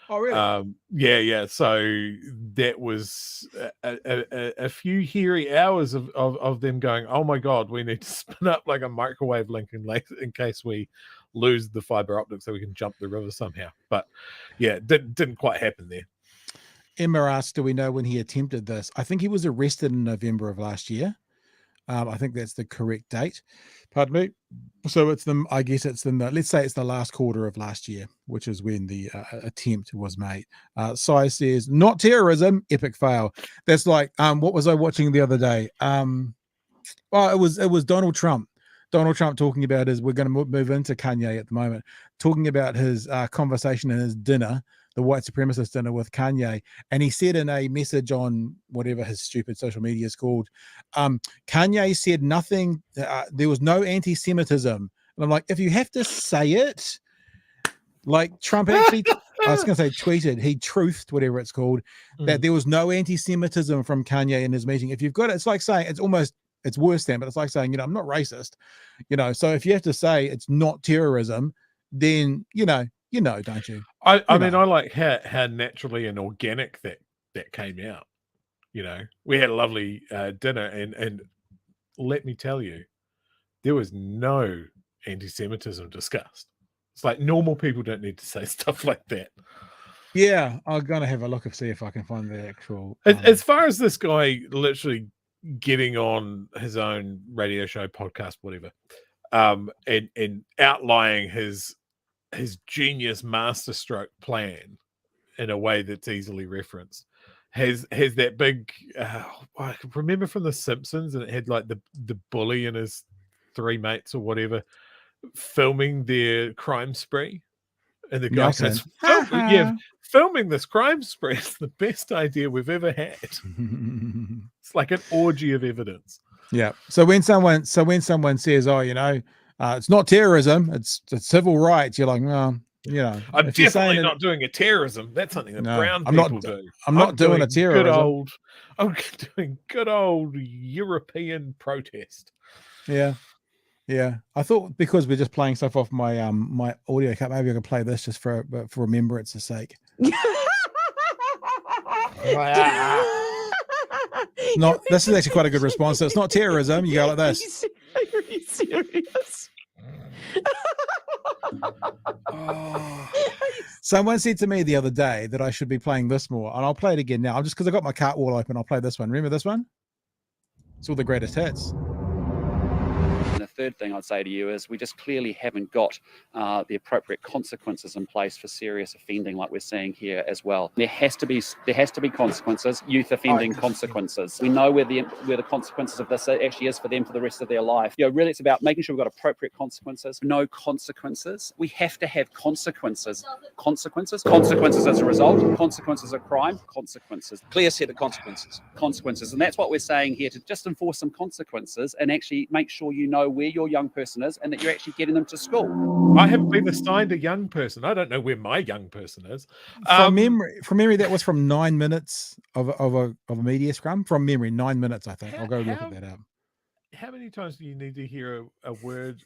Oh, really? Yeah. So that was a few hairy hours of them going, oh my God, we need to spin up like a microwave link in case we lose the fiber optic so we can jump the river somehow. But yeah, didn't quite happen there. Emma asked, do we know when he attempted this? I think he was arrested in November of last year. I think that's the correct date. Pardon me. So let's say it's the last quarter of last year, which is when the attempt was made. Sai says, not terrorism, epic fail. That's like, what was I watching the other day? It was Donald Trump. Donald Trump talking about we're going to move into Kanye at the moment, talking about his conversation in his dinner, the white supremacist dinner with Kanye. And he said in a message on whatever his stupid social media is called, Kanye said nothing, there was no anti-Semitism. And I'm like, if you have to say it, like Trump actually, I was going to say tweeted, he truthed, whatever it's called, that there was no anti-Semitism from Kanye in his meeting. If you've got it, it's like saying, it's worse than, but it's like saying, I'm not racist, so if you have to say it's not terrorism, then, don't you? I mean, I like how naturally and organic that came out. We had a lovely dinner, and let me tell you, there was no anti-Semitism discussed. It's like normal people don't need to say stuff like that. Yeah, I'm going to have a look and see if I can find the actual. As far as this guy literally getting on his own radio show, podcast, whatever, and outlining his genius masterstroke plan in a way that's easily referenced, has that big I remember from The Simpsons, and it had like the bully and his 3 mates or whatever filming their crime spree, and the guy says, filming this crime spree is the best idea we've ever had. It's like an orgy of evidence. Yeah. So when someone says, it's not terrorism, it's civil rights, you're like, well, You know, I'm if you're saying definitely not doing a terrorism. That's something that No, brown I'm not- people do. I'm not doing a terrorism. I'm doing good old European protest. Yeah. Yeah. I thought because we're just playing stuff off my my audio cut, maybe I could play this just for remembrance' sake. Not this is actually quite a good response. So it's not terrorism. You go like this. Are you serious? Someone said to me the other day that I should be playing this more, and I'll play it again now. Just because I got my cart wall open, I'll play this one. Remember this one? It's all the greatest hits. And the third thing I'd say to you is we just clearly haven't got the appropriate consequences in place for serious offending, like we're seeing here as well. There has to be consequences, youth offending consequences. We know where the consequences of this actually is for them for the rest of their life. You know, really, it's about making sure we've got appropriate consequences. No consequences. We have to have consequences. Consequences as a result. Consequences of crime. Consequences. Clear set of consequences, and that's what we're saying here, to just enforce some consequences and actually make sure you know where your young person is and that you're actually getting them to school. I haven't been assigned a young person. I don't know where my young person is. From memory, that was from 9 minutes of a media scrum. From memory, 9 minutes, I think. I'll go look at that up. How many times do you need to hear a word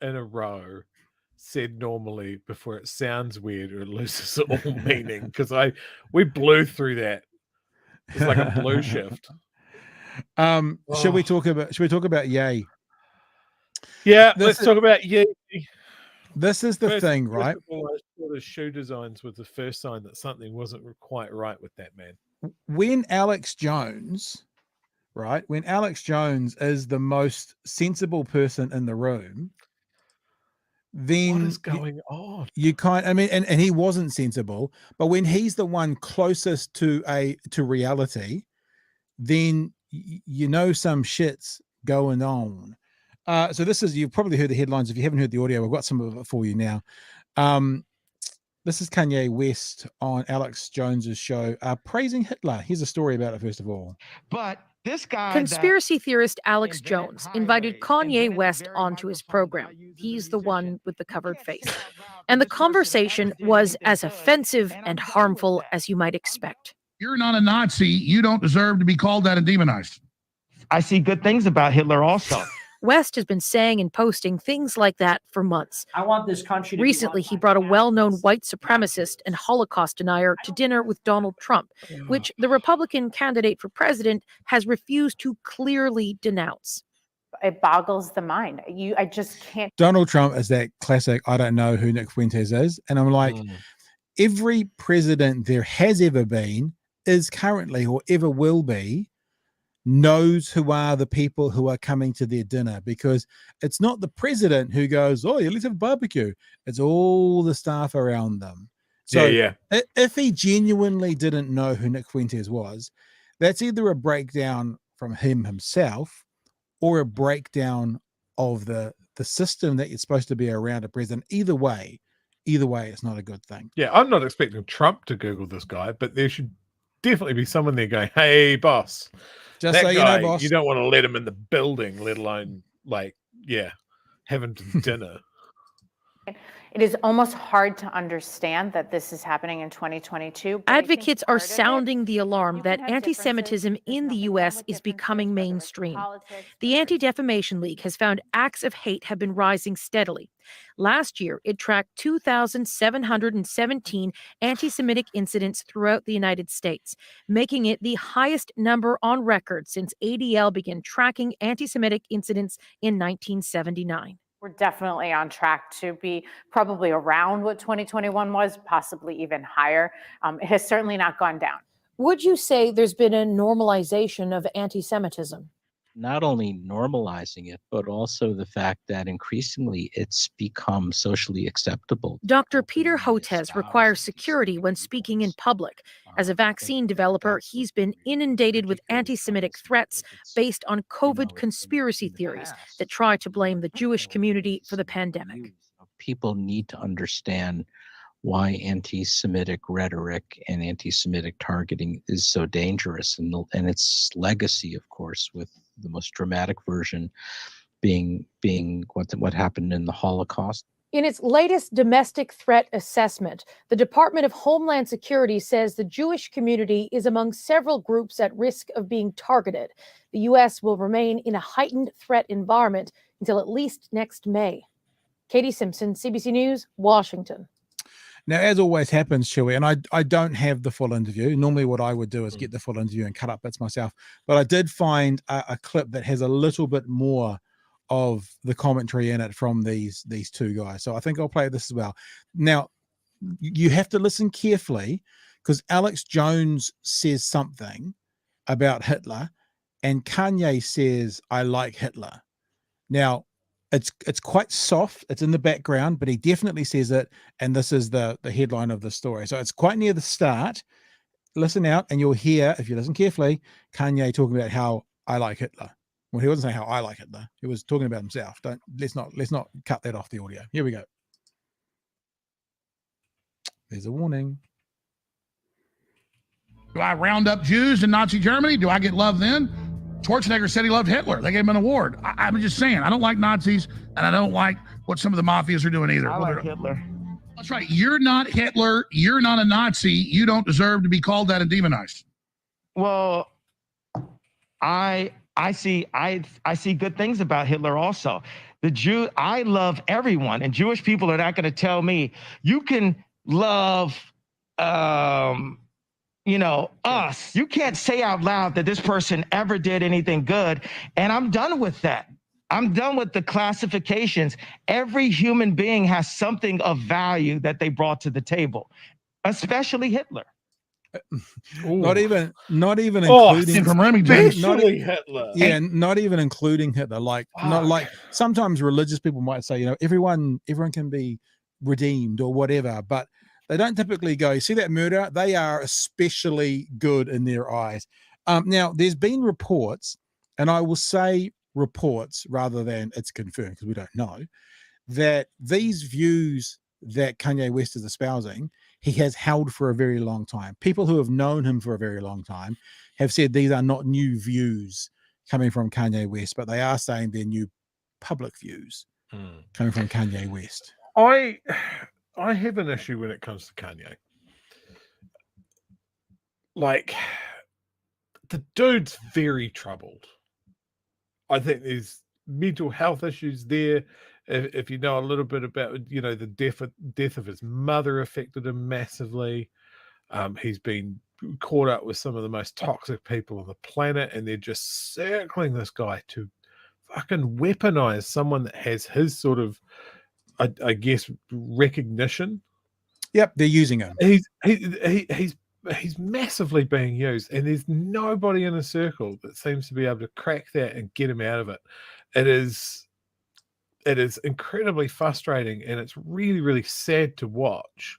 in a row said normally before it sounds weird or it loses all meaning? Because we blew through that. It's like a blue shift. Should we talk about Ye? Yeah, let's talk about Ye. This is the thing, right? First of all, I saw the shoe designs was the first sign that something wasn't quite right with that man. When Alex Jones is the most sensible person in the room, then what is going on? You and he wasn't sensible, but when he's the one closest to reality, then you know some shit's going on. So you've probably heard the headlines. If you haven't heard the audio, I've got some of it for you now. This is Kanye West on Alex Jones's show, praising Hitler. Here's a story about it, first of all. But this guy, conspiracy theorist Alex Jones invited Kanye West onto his program. He's the one with the covered face. And the conversation was as offensive and harmful as you might expect. You're not a Nazi. You don't deserve to be called that and demonized. I see good things about Hitler also. West has been saying and posting things like that for months. I want this country to Recently, he brought a well-known white supremacist and Holocaust denier to dinner with Donald Trump, which the Republican candidate for president has refused to clearly denounce. It boggles the mind. I just can't. Donald Trump is that classic, I don't know who Nick Fuentes is. And I'm like, every president there has ever been, is currently, or ever will be, knows who are the people who are coming to their dinner, because it's not the president who goes, oh yeah, let's have a barbecue. It's all the staff around them. So if he genuinely didn't know who Nick Fuentes was, that's either a breakdown from him himself or a breakdown of the system that you're supposed to be around a president. Either way, it's not a good thing. Yeah, I'm not expecting Trump to Google this guy, but there should definitely be someone there going, hey boss, just that so guy, you know, boss, you don't want to let him in the building, let alone have him to dinner. It is almost hard to understand that this is happening in 2022. Advocates are sounding the alarm that anti-Semitism in the U.S. is becoming mainstream. The Anti-Defamation League has found acts of hate have been rising steadily. Last year, it tracked 2,717 anti-Semitic incidents throughout the United States, making it the highest number on record since ADL began tracking anti-Semitic incidents in 1979. We're definitely on track to be probably around what 2021 was, possibly even higher. It has certainly not gone down. Would you say there's been a normalization of anti-Semitism? Not only normalizing it, but also the fact that increasingly it's become socially acceptable. Dr. Peter Hotez requires security when speaking in public. As a vaccine developer, he's been inundated with anti-Semitic threats based on COVID conspiracy theories that try to blame the Jewish community for the pandemic. People need to understand why anti-Semitic rhetoric and anti-Semitic targeting is so dangerous, and its legacy, of course, with the most dramatic version being what happened in the Holocaust. In its latest domestic threat assessment, the Department of Homeland Security says the Jewish community is among several groups at risk of being targeted. The U.S. will remain in a heightened threat environment until at least next May. Katie Simpson, CBC News, Washington. Now, as always happens, Chewie, and I don't have the full interview. Normally what I would do is get the full interview and cut up bits myself. But I did find a clip that has a little bit more of the commentary in it from these two guys. So I think I'll play this as well. Now, you have to listen carefully because Alex Jones says something about Hitler and Kanye says, I like Hitler. Now, it's quite soft. It's in the background, but he definitely says it. And this is the headline of the story. So it's quite near the start. Listen out and you'll hear, if you listen carefully, Kanye talking about how I like Hitler. Well, he wasn't saying how I like Hitler. He was talking about himself. Let's not cut that off the audio. Here we go. There's a warning. Do I round up Jews in Nazi Germany? Do I get love then? Schwarzenegger said he loved Hitler. They gave him an award. I'm just saying, I don't like Nazis, and I don't like what some of the mafias are doing either. I like Hitler. That's right. You're not Hitler. You're not a Nazi. You don't deserve to be called that and demonized. Well, I see good things about Hitler also. I love everyone, and Jewish people are not going to tell me you can love us. You can't say out loud that this person ever did anything good. And I'm done with that. I'm done with the classifications. Every human being has something of value that they brought to the table, especially Hitler. Not even including from not Hitler. Yeah, not even including Hitler. Not like sometimes religious people might say, everyone can be redeemed or whatever, but they don't typically go, see that murder? They are especially good in their eyes. Now, there's been reports, and I will say reports rather than it's confirmed because we don't know, that these views that Kanye West is espousing, he has held for a very long time. People who have known him for a very long time have said these are not new views coming from Kanye West, but they are saying they're new public views coming from Kanye West. I have an issue when it comes to Kanye. Like, the dude's very troubled. I think there's mental health issues there. If you know a little bit about, the death of his mother affected him massively. He's been caught up with some of the most toxic people on the planet, and they're just circling this guy to fucking weaponize someone that has his sort of, I guess, recognition. Yep, they're using him. He's massively being used, and there's nobody in a circle that seems to be able to crack that and get him out of it. It is incredibly frustrating, and it's really, really sad to watch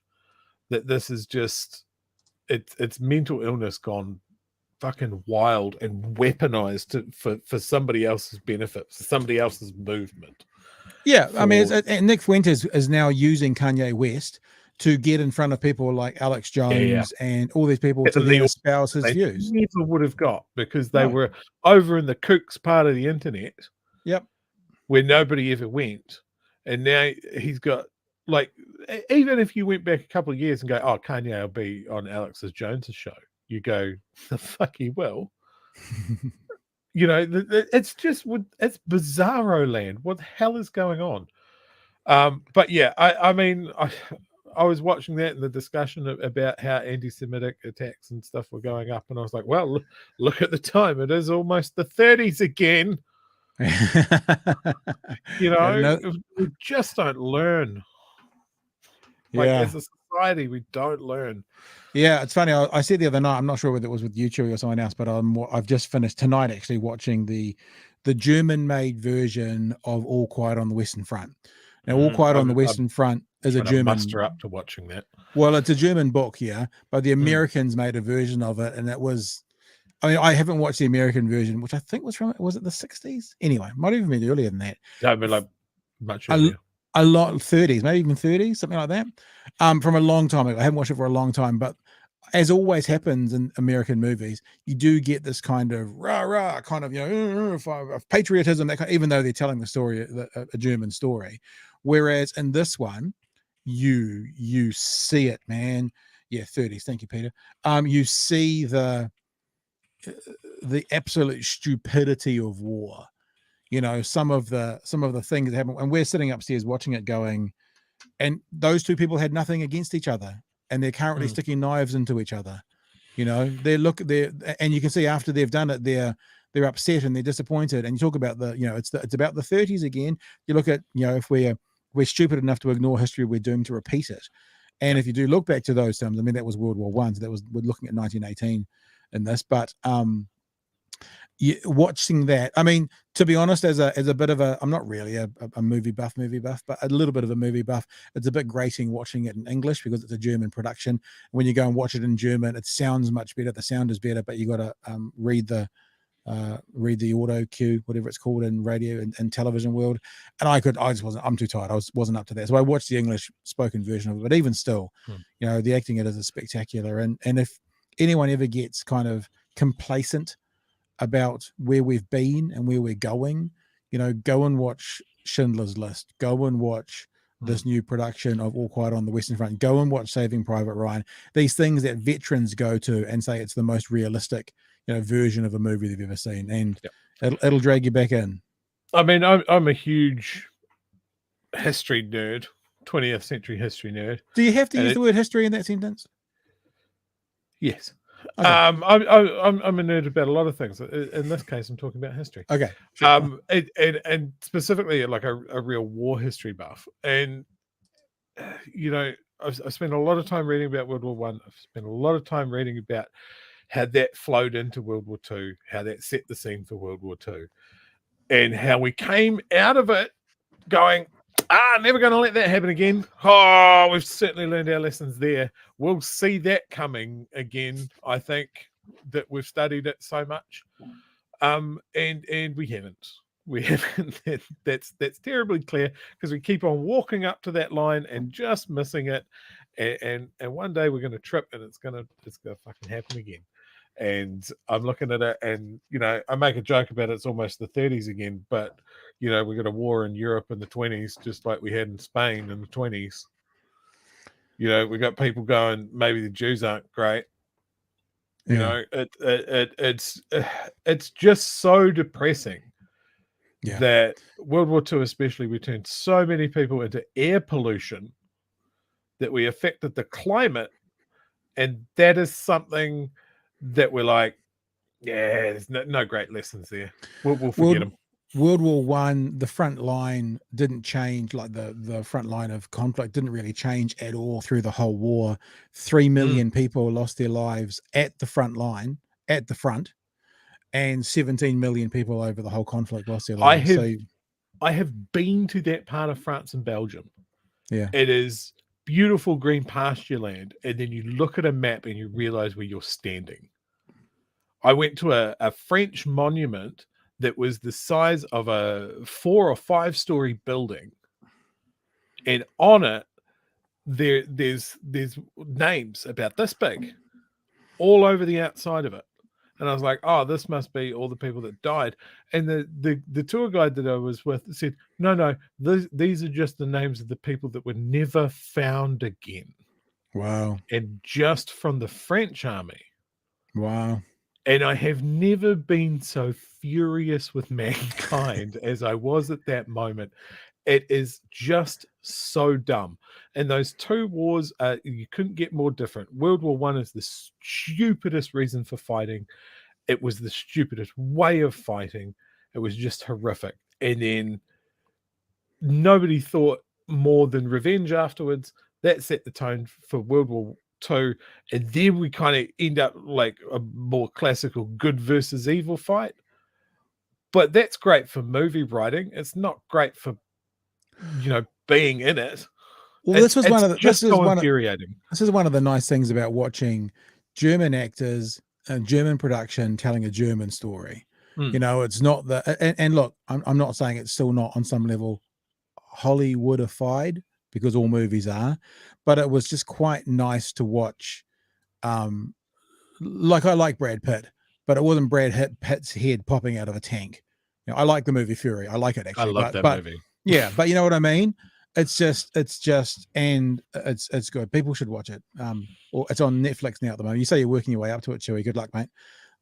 that this is just it's mental illness gone fucking wild and weaponized for somebody else's benefit, for somebody else's movement. Yeah, I mean, Nick Fuentes is now using Kanye West to get in front of people like Alex Jones and all these people to then espouse his views. Never would have got because they were over in the kooks part of the internet. Yep, where nobody ever went, and now he's got even if you went back a couple of years and go, oh, Kanye will be on Alex Jones's show, you go, the fuck he will. It's bizarro land. What the hell is going on? But yeah, I mean, I was watching that in the discussion about how anti-Semitic attacks and stuff were going up, and I was like, well, look at the time. It is almost the 30s again. We just don't learn. As a society, we don't learn. Yeah, it's funny. I said the other night, I'm not sure whether it was with you, Chewie, or someone else, but I've just finished tonight actually watching the German-made version of All Quiet on the Western Front. Now, All Quiet on the Western Front is a German. Muster up to watching that. Well, it's a German book, but the Americans made a version of it, and it was. I mean, I haven't watched the American version, which I think was it the 60s? Anyway, might even been earlier than that. Yeah, but much earlier. A lot, 30s, maybe even 30s, something like that. From a long time ago. I haven't watched it for a long time, but as always happens in American movies, you do get this kind of rah kind of, of patriotism, that kind, even though they're telling the story, a German story. Whereas in this one, you see it, man. Yeah, 30s. Thank you, Peter. You see the absolute stupidity of war. Some of the things that happen, and we're sitting upstairs watching it, going, and those two people had nothing against each other, and they're currently sticking knives into each other. And you can see after they've done it, they're upset and they're disappointed. And you talk about it's about the 30s again. You look at, if we're stupid enough to ignore history, we're doomed to repeat it. And if you do look back to those times, I mean, that was World War I, so we're looking at 1918 in this, but watching that, I mean, to be honest, as a bit of I'm not really a movie buff, but a little bit of a movie buff. It's a bit grating watching it in English because it's a German production. When you go and watch it in German, it sounds much better. The sound is better, but you got to read the auto cue, whatever it's called in radio and television world. And I'm too tired. I wasn't up to that. So I watched the English spoken version of it, but even still, the acting in it is spectacular. And if anyone ever gets kind of complacent about where we've been and where we're going, go and watch Schindler's List, go and watch this new production of All Quiet on the Western Front, go and watch Saving Private Ryan, these things that veterans go to and say it's the most realistic version of a movie they've ever seen, and it'll drag you back in. I mean, I'm a huge history nerd, 20th century history nerd. Do you have to use the word history in that sentence? Yes. Okay. I'm a nerd about a lot of things. In this case, I'm talking about history. Okay. Sure. And specifically like a real war history buff. And I've spent a lot of time reading about World War I. I've spent a lot of time reading about how that flowed into World War II, how that set the scene for World War II, and how we came out of it going, never going to let that happen again. Oh, we've certainly learned our lessons there. We'll see that coming again. I think that we've studied it so much, and we haven't. We haven't. That's terribly clear, because we keep on walking up to that line and just missing it, and one day we're going to trip, and it's gonna fucking happen again. And I'm looking at it, and I make a joke about it's almost the 30s again, but we got a war in Europe in the 20s, just like we had in Spain in the 20s. We got people going, maybe the Jews aren't great. It's just so depressing that World War II, especially, we turned so many people into air pollution that we affected the climate, and that is something that we're like, there's no great lessons there. We'll forget them. World War I, the front line didn't change, like the front line of conflict didn't really change at all through the whole war. 3 million people lost their lives at the front line, at the front, and 17 million people over the whole conflict lost their lives. I have been to that part of France and Belgium. Yeah. It is beautiful green pasture land, and then you look at a map and you realize where you're standing. I went to a French monument that was the size of a 4 or 5 story building, and on it there's names about this big all over the outside of it. And I was like, oh, this must be all the people that died. And the tour guide that I was with said, no, these are just the names of the people that were never found again. Wow. And just from the French army. Wow. And I have never been so furious with mankind as I was at that moment. It is just so dumb. And those two wars, you couldn't get more different. World War I is the stupidest reason for fighting. It was the stupidest way of fighting. It was just horrific. And then nobody thought more than revenge afterwards. That set the tone for World War II. And then we kind of end up like a more classical good versus evil fight. But that's great for movie writing. It's not great for being in it. Well, this is one of the nice things about watching German actors and German production telling a German story. It's not and look, I'm not saying it's still not on some level Hollywoodified, because all movies are, but it was just quite nice to watch Like I like Brad Pitt, but it wasn't Pitt's head popping out of a tank. You know, I like the movie Fury. I like it actually. I love that but movie. Yeah, but you know what I mean? It's good. People should watch it. Or it's on Netflix now at the moment. You say you're working your way up to it, Chewie. Good luck, mate.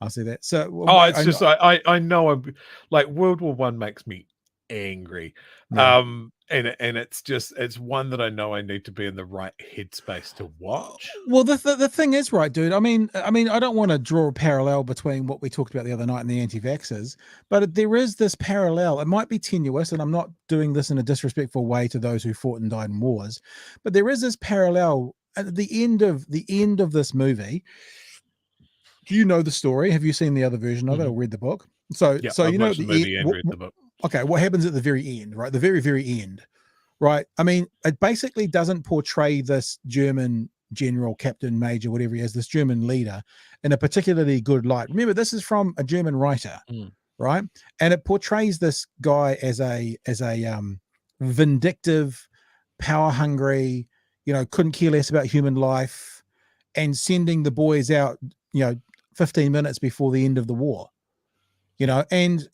I'll see that. So I know like World War One makes me angry. Yeah. And it's one that I know I need to be in the right headspace to watch. Well, the thing is, right, dude. I mean, I don't want to draw a parallel between what we talked about the other night and the anti-vaxxers, but there is this parallel. It might be tenuous, and I'm not doing this in a disrespectful way to those who fought and died in wars, but there is this parallel at the end of this movie. Do you know the story? Have you seen the other version of it or read the book? So I've you know watched the movie and read the book. Okay, what happens at the very end, right? The very, very end, right? I mean, it basically doesn't portray this German general, captain, major, whatever he is, this German leader in a particularly good light. Remember, this is from a German writer, right? And it portrays this guy as a vindictive, power hungry, you know, couldn't care less about human life, and sending the boys out, 15 minutes before the end of the war. You know, and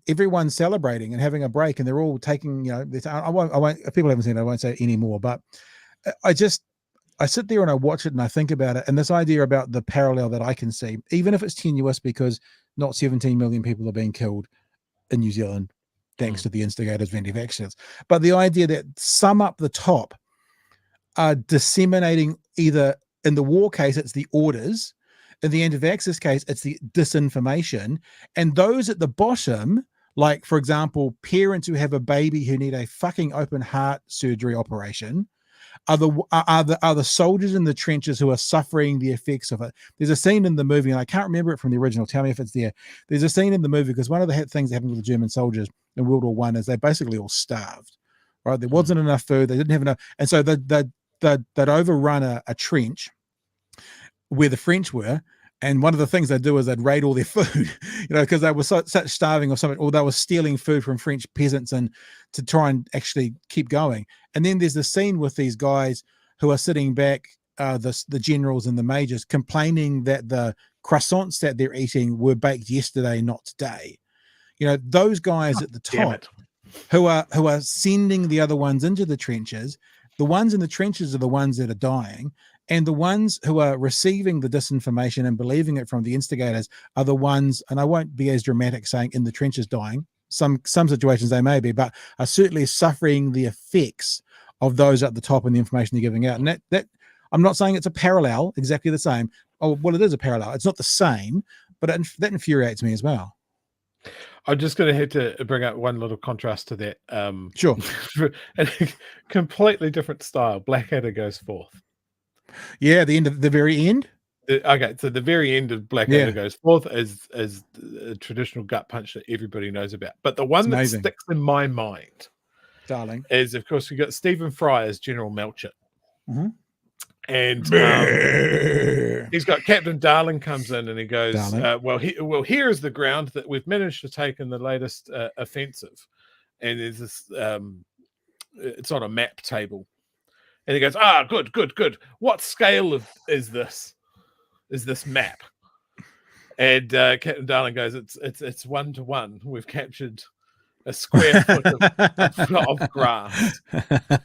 everyone's celebrating and having a break, and they're all taking, I won't, if people haven't seen it, I won't say it anymore, but I sit there and I watch it and I think about it. And this idea about the parallel that I can see, even if it's tenuous, because not 17 million people are being killed in New Zealand, thanks to the instigators of anti-vaxxers. But the idea that some up the top are disseminating, either in the war case, it's the orders, in the anti-vaxxers case, it's the disinformation. And those at the bottom, like, for example, parents who have a baby who need a fucking open heart surgery operation, are the soldiers in the trenches who are suffering the effects of it. There's a scene in the movie, and I can't remember it from the original. Tell me if it's there. There's a scene in the movie, because one of the things that happened with the German soldiers in World War One is they basically all starved, right? There wasn't enough food. They didn't have enough. And so they'd overrun a trench where the French were, and one of the things they'd do is they'd raid all their food, because they were such starving or something, or they were stealing food from French peasants and to try and actually keep going. And then there's the scene with these guys who are sitting back, the generals and the majors, complaining that the croissants that they're eating were baked yesterday, not today. Those guys at the top who are sending the other ones into the trenches. The ones in the trenches are the ones that are dying. And the ones who are receiving the disinformation and believing it from the instigators are the ones, and I won't be as dramatic saying in the trenches dying, some situations they may be, but are certainly suffering the effects of those at the top and the information they're giving out. And that I'm not saying it's a parallel, exactly the same. Oh, well, it is a parallel. It's not the same, but that infuriates me as well. I'm just going to have to bring up one little contrast to that. Sure. A completely different style. Blackadder goes forth. Yeah, the very end. Okay, so the very end of Blackadder goes forth is a traditional gut punch that everybody knows about. But the one that sticks in my mind, darling, is of course we got Stephen Fry as General Melchett, and he's got Captain Darling comes in and he goes, well, here is the ground that we've managed to take in the latest offensive, and there's this it's on a map table. And he goes, good. What scale is this map? And Captain Darling goes, it's 1-to-1. We've captured a square foot of grass.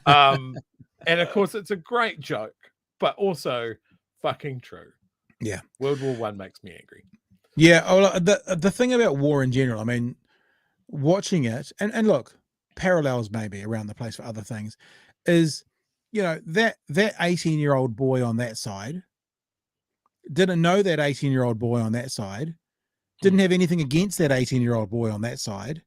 And of course, it's a great joke, but also fucking true. Yeah. World War One makes me angry. Yeah. Oh, the thing about war in general, I mean, watching it, and look, parallels maybe around the place for other things, is, that 18-year-old boy on that side didn't know that 18-year-old boy on that side, didn't have anything against that 18-year-old boy on that side.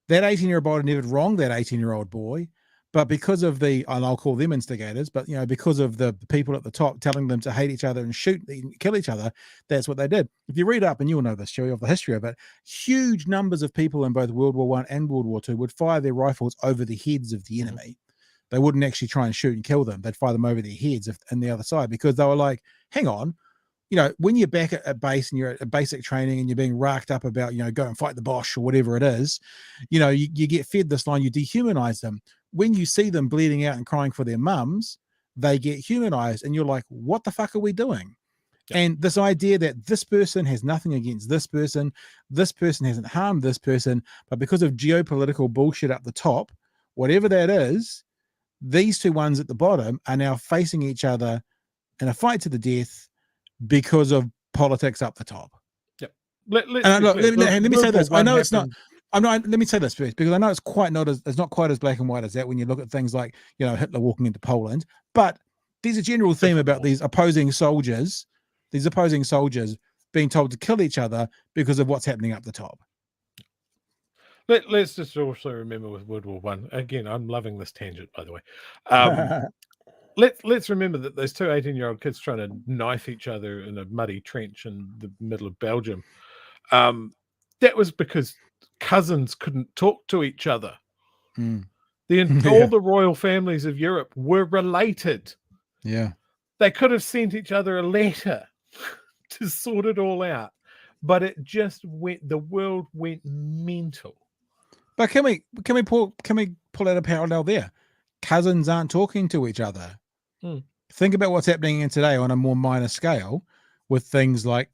That 18-year-old boy never wronged that 18-year-old boy, but because of and I'll call them instigators, but because of the people at the top telling them to hate each other and shoot and kill each other, that's what they did. If you read up, and you'll know this, Chewie, of the history of it, huge numbers of people in both World War I and World War II would fire their rifles over the heads of the enemy. They wouldn't actually try and shoot and kill them. They'd fire them over their heads in the other side, because they were like, hang on, when you're back at base and you're at basic training and you're being racked up about, go and fight the Bosch or whatever it is, you get fed this line, you dehumanize them. When you see them bleeding out and crying for their mums, they get humanized. And you're like, what the fuck are we doing? And this idea that this person has nothing against this person hasn't harmed this person, but because of geopolitical bullshit up the top, whatever that is, these two ones at the bottom are now facing each other in a fight to the death because of politics up the top. Yep. Let me say this. I know it's not. Let me say this first, because I know it's not quite as black and white as that when you look at things like, you know, Hitler walking into Poland. But there's a general theme about these opposing soldiers being told to kill each other because of what's happening up the top. Let's just also remember with World War One. Again, I'm loving this tangent, by the way. Let's remember that those two 18-year-old kids trying to knife each other in a muddy trench in the middle of Belgium. That was because cousins couldn't talk to each other. All the royal families of Europe were related. Yeah. They could have sent each other a letter to sort it all out, but the world went mental. But can we pull out a parallel there? Cousins aren't talking to each other. Think about what's happening in today on a more minor scale with things like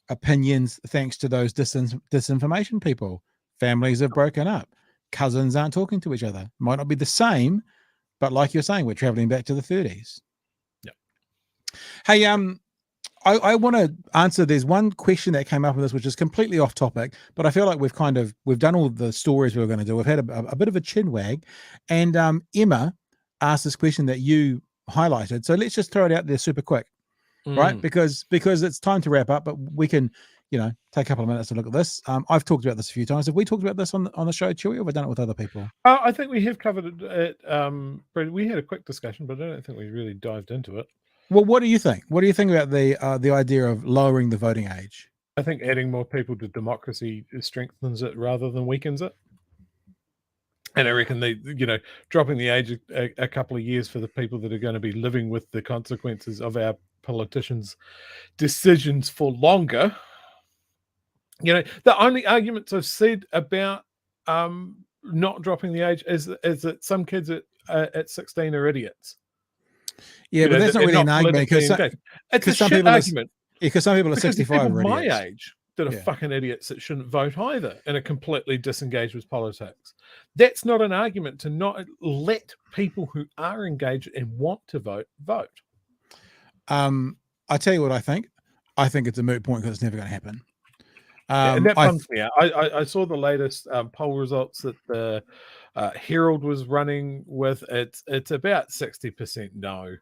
opinions thanks to those disinformation people. Families have broken up. Cousins aren't talking to each other. Might not be the same, but like you're saying, we're traveling back to the 30s. Yeah. Hey, I want to answer. There's one question that came up in this, which is completely off topic, but I feel like we've done all the stories we were going to do. We've had a bit of a chin wag, and Emma asked this question that you highlighted. So let's just throw it out there super quick, right? Because it's time to wrap up, but we can, take a couple of minutes to look at this. I've talked about this a few times. Have we talked about this on the show, Chewie, or have we done it with other people? I think we have covered it. We had a quick discussion, but I don't think we really dived into it. Well, what do you think? What do you think about the idea of lowering the voting age? I think adding more people to democracy strengthens it rather than weakens it. And I reckon dropping the age a couple of years for the people that are going to be living with the consequences of our politicians' decisions for longer. The only arguments I've said about not dropping the age is that some kids at 16 are idiots. Yeah, but that's not really an argument, because it's a some shit people argument. Because some people at 65 are my idiots. age that are fucking idiots that shouldn't vote either and are completely disengaged with politics. That's not an argument to not let people who are engaged and want to vote. I tell you what I think. I think it's a moot point because it's never going to happen. And that bums me out. I saw the latest poll results that the Herald was running with. It's about 60% no.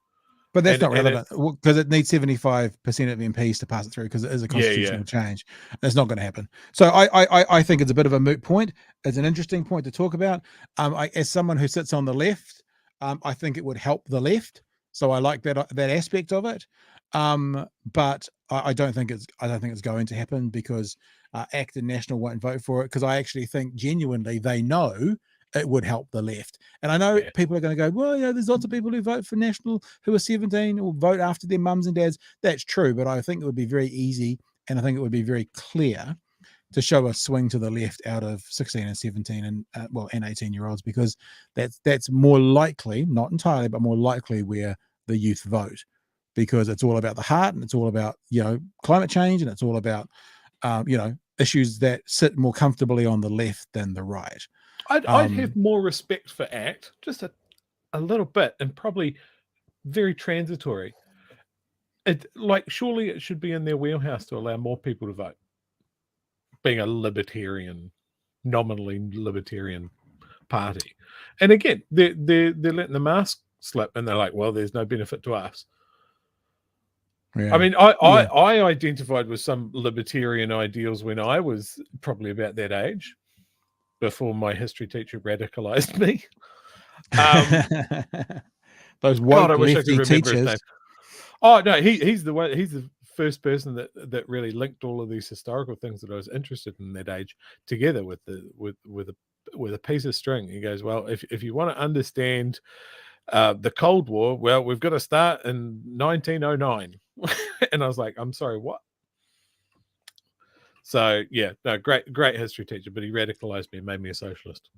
But that's not relevant because it needs 75% of MPs to pass it through because it is a constitutional change. That's not going to happen. So I think it's a bit of a moot point. It's an interesting point to talk about. As someone who sits on the left, I think it would help the left. So I like that aspect of it. But I don't think it's going to happen because ACT and National won't vote for it, because I actually think genuinely they know it would help the left. And I know people are going to go, well, there's lots of people who vote for National who are 17 or vote after their mums and dads. That's true, but I think it would be very easy, and I think it would be very clear to show a swing to the left out of 16 and 17 and 18-year-olds, because that's more likely, not entirely, but more likely where the youth vote, because it's all about the heart, and it's all about climate change, and it's all about issues that sit more comfortably on the left than the right. I'd have more respect for ACT, just a little bit, and probably very transitory. Surely it should be in their wheelhouse to allow more people to vote. Being a libertarian, nominally libertarian party, and again, they're letting the mask slip, and they're like, well, there's no benefit to us. Yeah. I mean, I identified with some libertarian ideals when I was probably about that age, before my history teacher radicalized me. Those woke lefty teachers. His name. Oh no, he's the one. He's the first person that really linked all of these historical things that I was interested in that age together with a piece of string. He goes, well, if you want to understand the Cold War, well, we've got to start in 1909. And I was like, I'm sorry, what? So great history teacher, but he radicalized me and made me a socialist.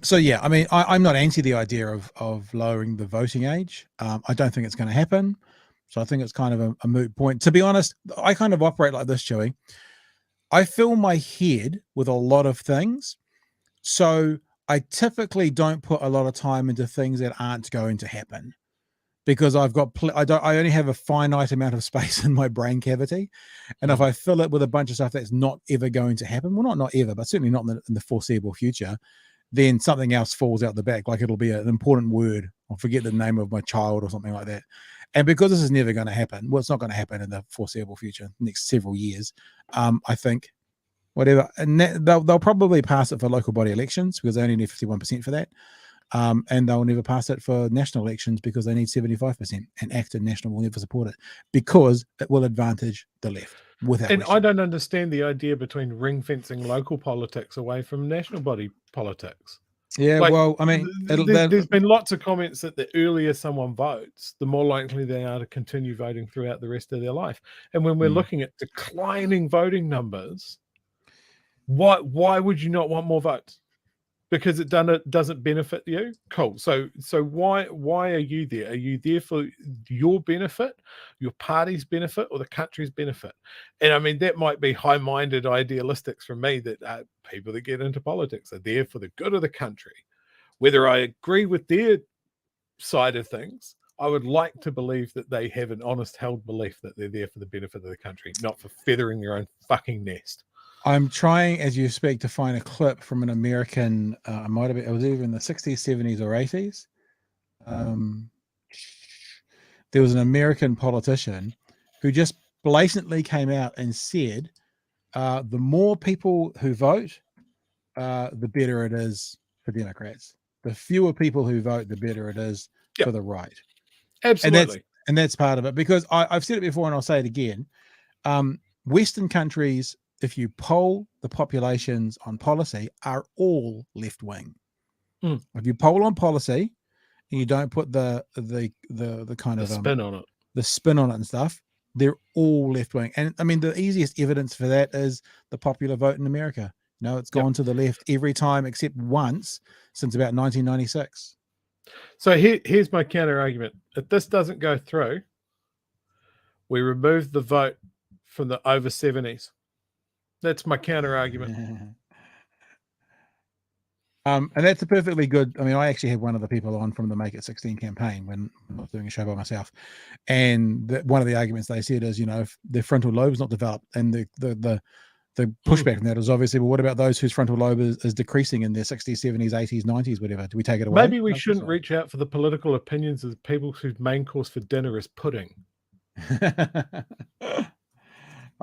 So yeah, I mean, I'm not anti the idea of lowering the voting age. I don't think it's going to happen. So I think it's kind of a moot point. To be honest, I kind of operate like this, Chewie. I fill my head with a lot of things. So I typically don't put a lot of time into things that aren't going to happen, because I've got I only have a finite amount of space in my brain cavity, and if I fill it with a bunch of stuff that's not ever going to happen, well, not ever, but certainly not in the foreseeable future, then something else falls out the back. Like it'll be an important word. I'll forget the name of my child or something like that. And because this is never going to happen, well, it's not going to happen in the foreseeable future, next several years. I think whatever, and they'll probably pass it for local body elections because they only need 51% for that. And they'll never pass it for national elections because they need 75%, and ACT and National will never support it because it will advantage the left. And I don't understand the idea between ring fencing local politics away from national body politics. Yeah, Like, well, I mean, there's been lots of comments that the earlier someone votes, the more likely they are to continue voting throughout the rest of their life. And when we're looking at declining voting numbers, why would you not want more votes? Because it doesn't benefit you? Cool. So why are you there? Are you there for your benefit, your party's benefit, or the country's benefit? And I mean, that might be high-minded idealistics from me, that people that get into politics are there for the good of the country. Whether I agree with their side of things, I would like to believe that they have an honest held belief that they're there for the benefit of the country, not for feathering their own fucking nest. I'm trying, as you speak, to find a clip from an American. It was either in the 60s, 70s, or 80s. There was an American politician who just blatantly came out and said, the more people who vote, the better it is for Democrats. The fewer people who vote, the better it is for the right. Absolutely. And that's part of it, because I've said it before and I'll say it again. Western countries, if you poll the populations on policy, are all left wing. If you poll on policy and you don't put the kind of spin on it, the spin on it and stuff, they're all left wing. And I mean, the easiest evidence for that is the popular vote in America. No, it's gone to the left every time except once since about 1996. So here's my counter argument. If this doesn't go through, we remove the vote from the over 70s. That's my counter argument. And that's a perfectly good. I mean, I actually had one of the people on from the Make It 16 campaign when I was doing a show by myself, and one of the arguments they said is, if the frontal lobe is not developed, and the pushback from that is obviously, well, what about those whose frontal lobe is decreasing in their 60s, 70s, 80s, 90s, whatever? Do we take it away? Maybe we shouldn't reach out for the political opinions of people whose main course for dinner is pudding.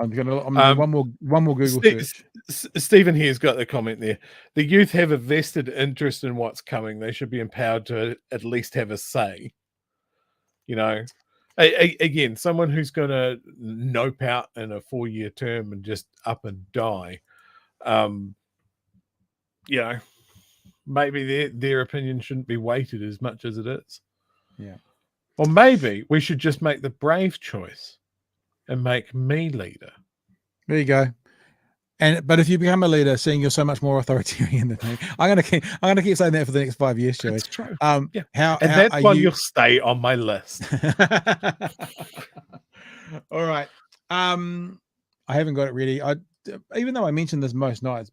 I'm one more Google search. Stephen here's got the comment there. The youth have a vested interest in what's coming. They should be empowered to at least have a say. Again, someone who's going to nope out in a 4-year term and just up and die. Maybe their opinion shouldn't be weighted as much as it is. Yeah. Or maybe we should just make the brave choice and make me leader. There you go. But if you become a leader, seeing you're so much more authoritarian than me, I'm gonna keep saying that for the next 5 years, Chewie. That's true. Yeah. That's why you'll stay on my list. All right. I haven't got it ready. Even though I mentioned this most nights,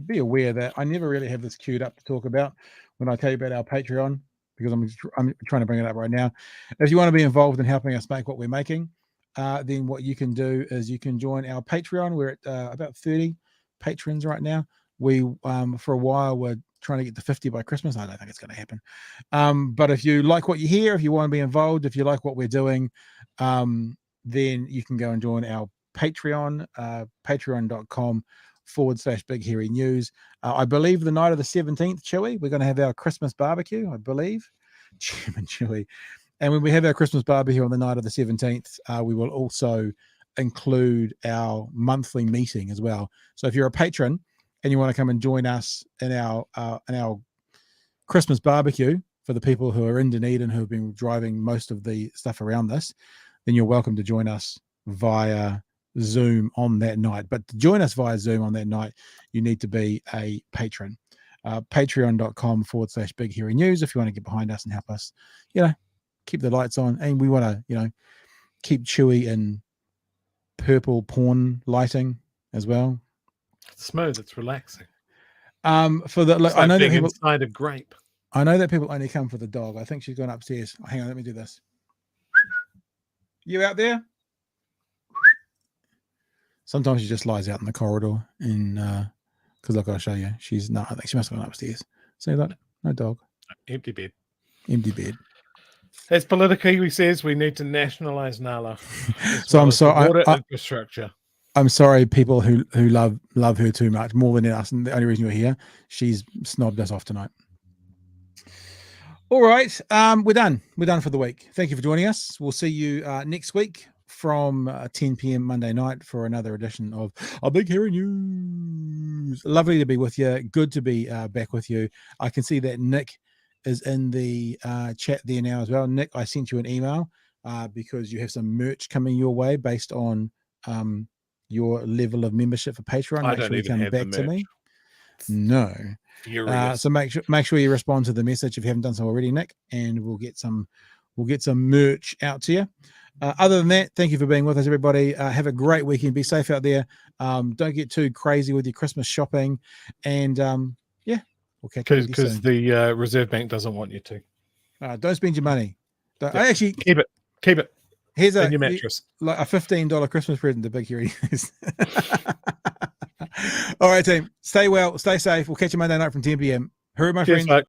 be aware that I never really have this queued up to talk about when I tell you about our Patreon, because I'm trying to bring it up right now. If you want to be involved in helping us make what we're making, then what you can do is you can join our Patreon. We're at about 30 patrons right now. We for a while we're trying to get to 50 by Christmas. I don't think it's going to happen. But if you like what you hear, if you want to be involved, if you like what we're doing, then you can go and join our Patreon, patreon.com/Big Hairy News. I believe the night of the 17th, Chewie, we're going to have our Christmas barbecue, I believe. Chairman Chewie. And when we have our Christmas barbecue on the night of the 17th, we will also include our monthly meeting as well. So if you're a patron and you want to come and join us in our Christmas barbecue for the people who are in Dunedin who have been driving most of the stuff around this, then you're welcome to join us via Zoom on that night. But to join us via Zoom on that night, you need to be a patron. Patreon.com/Big Hairy News if you want to get behind us and help us, keep the lights on. And we want to, keep Chewie in purple porn lighting as well. It's smooth. It's relaxing. For the It's I like know that being people. inside a grape. I know that people only come for the dog. I think she's gone upstairs. Hang on, let me do this. You out there? Sometimes she just lies out in the corridor, and because like I'll show you, she's not. I think she must have gone upstairs. So look, no dog. Empty bed. Empty bed. As Politicking says, we need to nationalise Nala. So I'm sorry. Water infrastructure. I'm sorry, people who love her too much, more than us, and the only reason you're here, she's snobbed us off tonight. All right, we're done. We're done for the week. Thank you for joining us. We'll see you next week from 10 p.m. Monday night for another edition of A Big Hairy News. Lovely to be with you. Good to be back with you. I can see that Nick is in the chat there now as well. Nick, I sent you an email because you have some merch coming your way based on your level of membership for Patreon. I Make don't sure you even come have back the to merch. me. No. Furious. So make sure you respond to the message if you haven't done so already, Nick, and we'll get some merch out to you. Other than that, thank you for being with us, everybody. Have a great weekend. Be safe out there. Don't get too crazy with your Christmas shopping, and yeah, we'll catch up with you soon. Because the Reserve Bank doesn't want you to. Don't spend your money. Yeah. I actually keep it. Here's in your mattress. Like a $15 Christmas present to Big Hairy News. All right, team. Stay well. Stay safe. We'll catch you Monday night from 10 p.m. Hurry, my friends.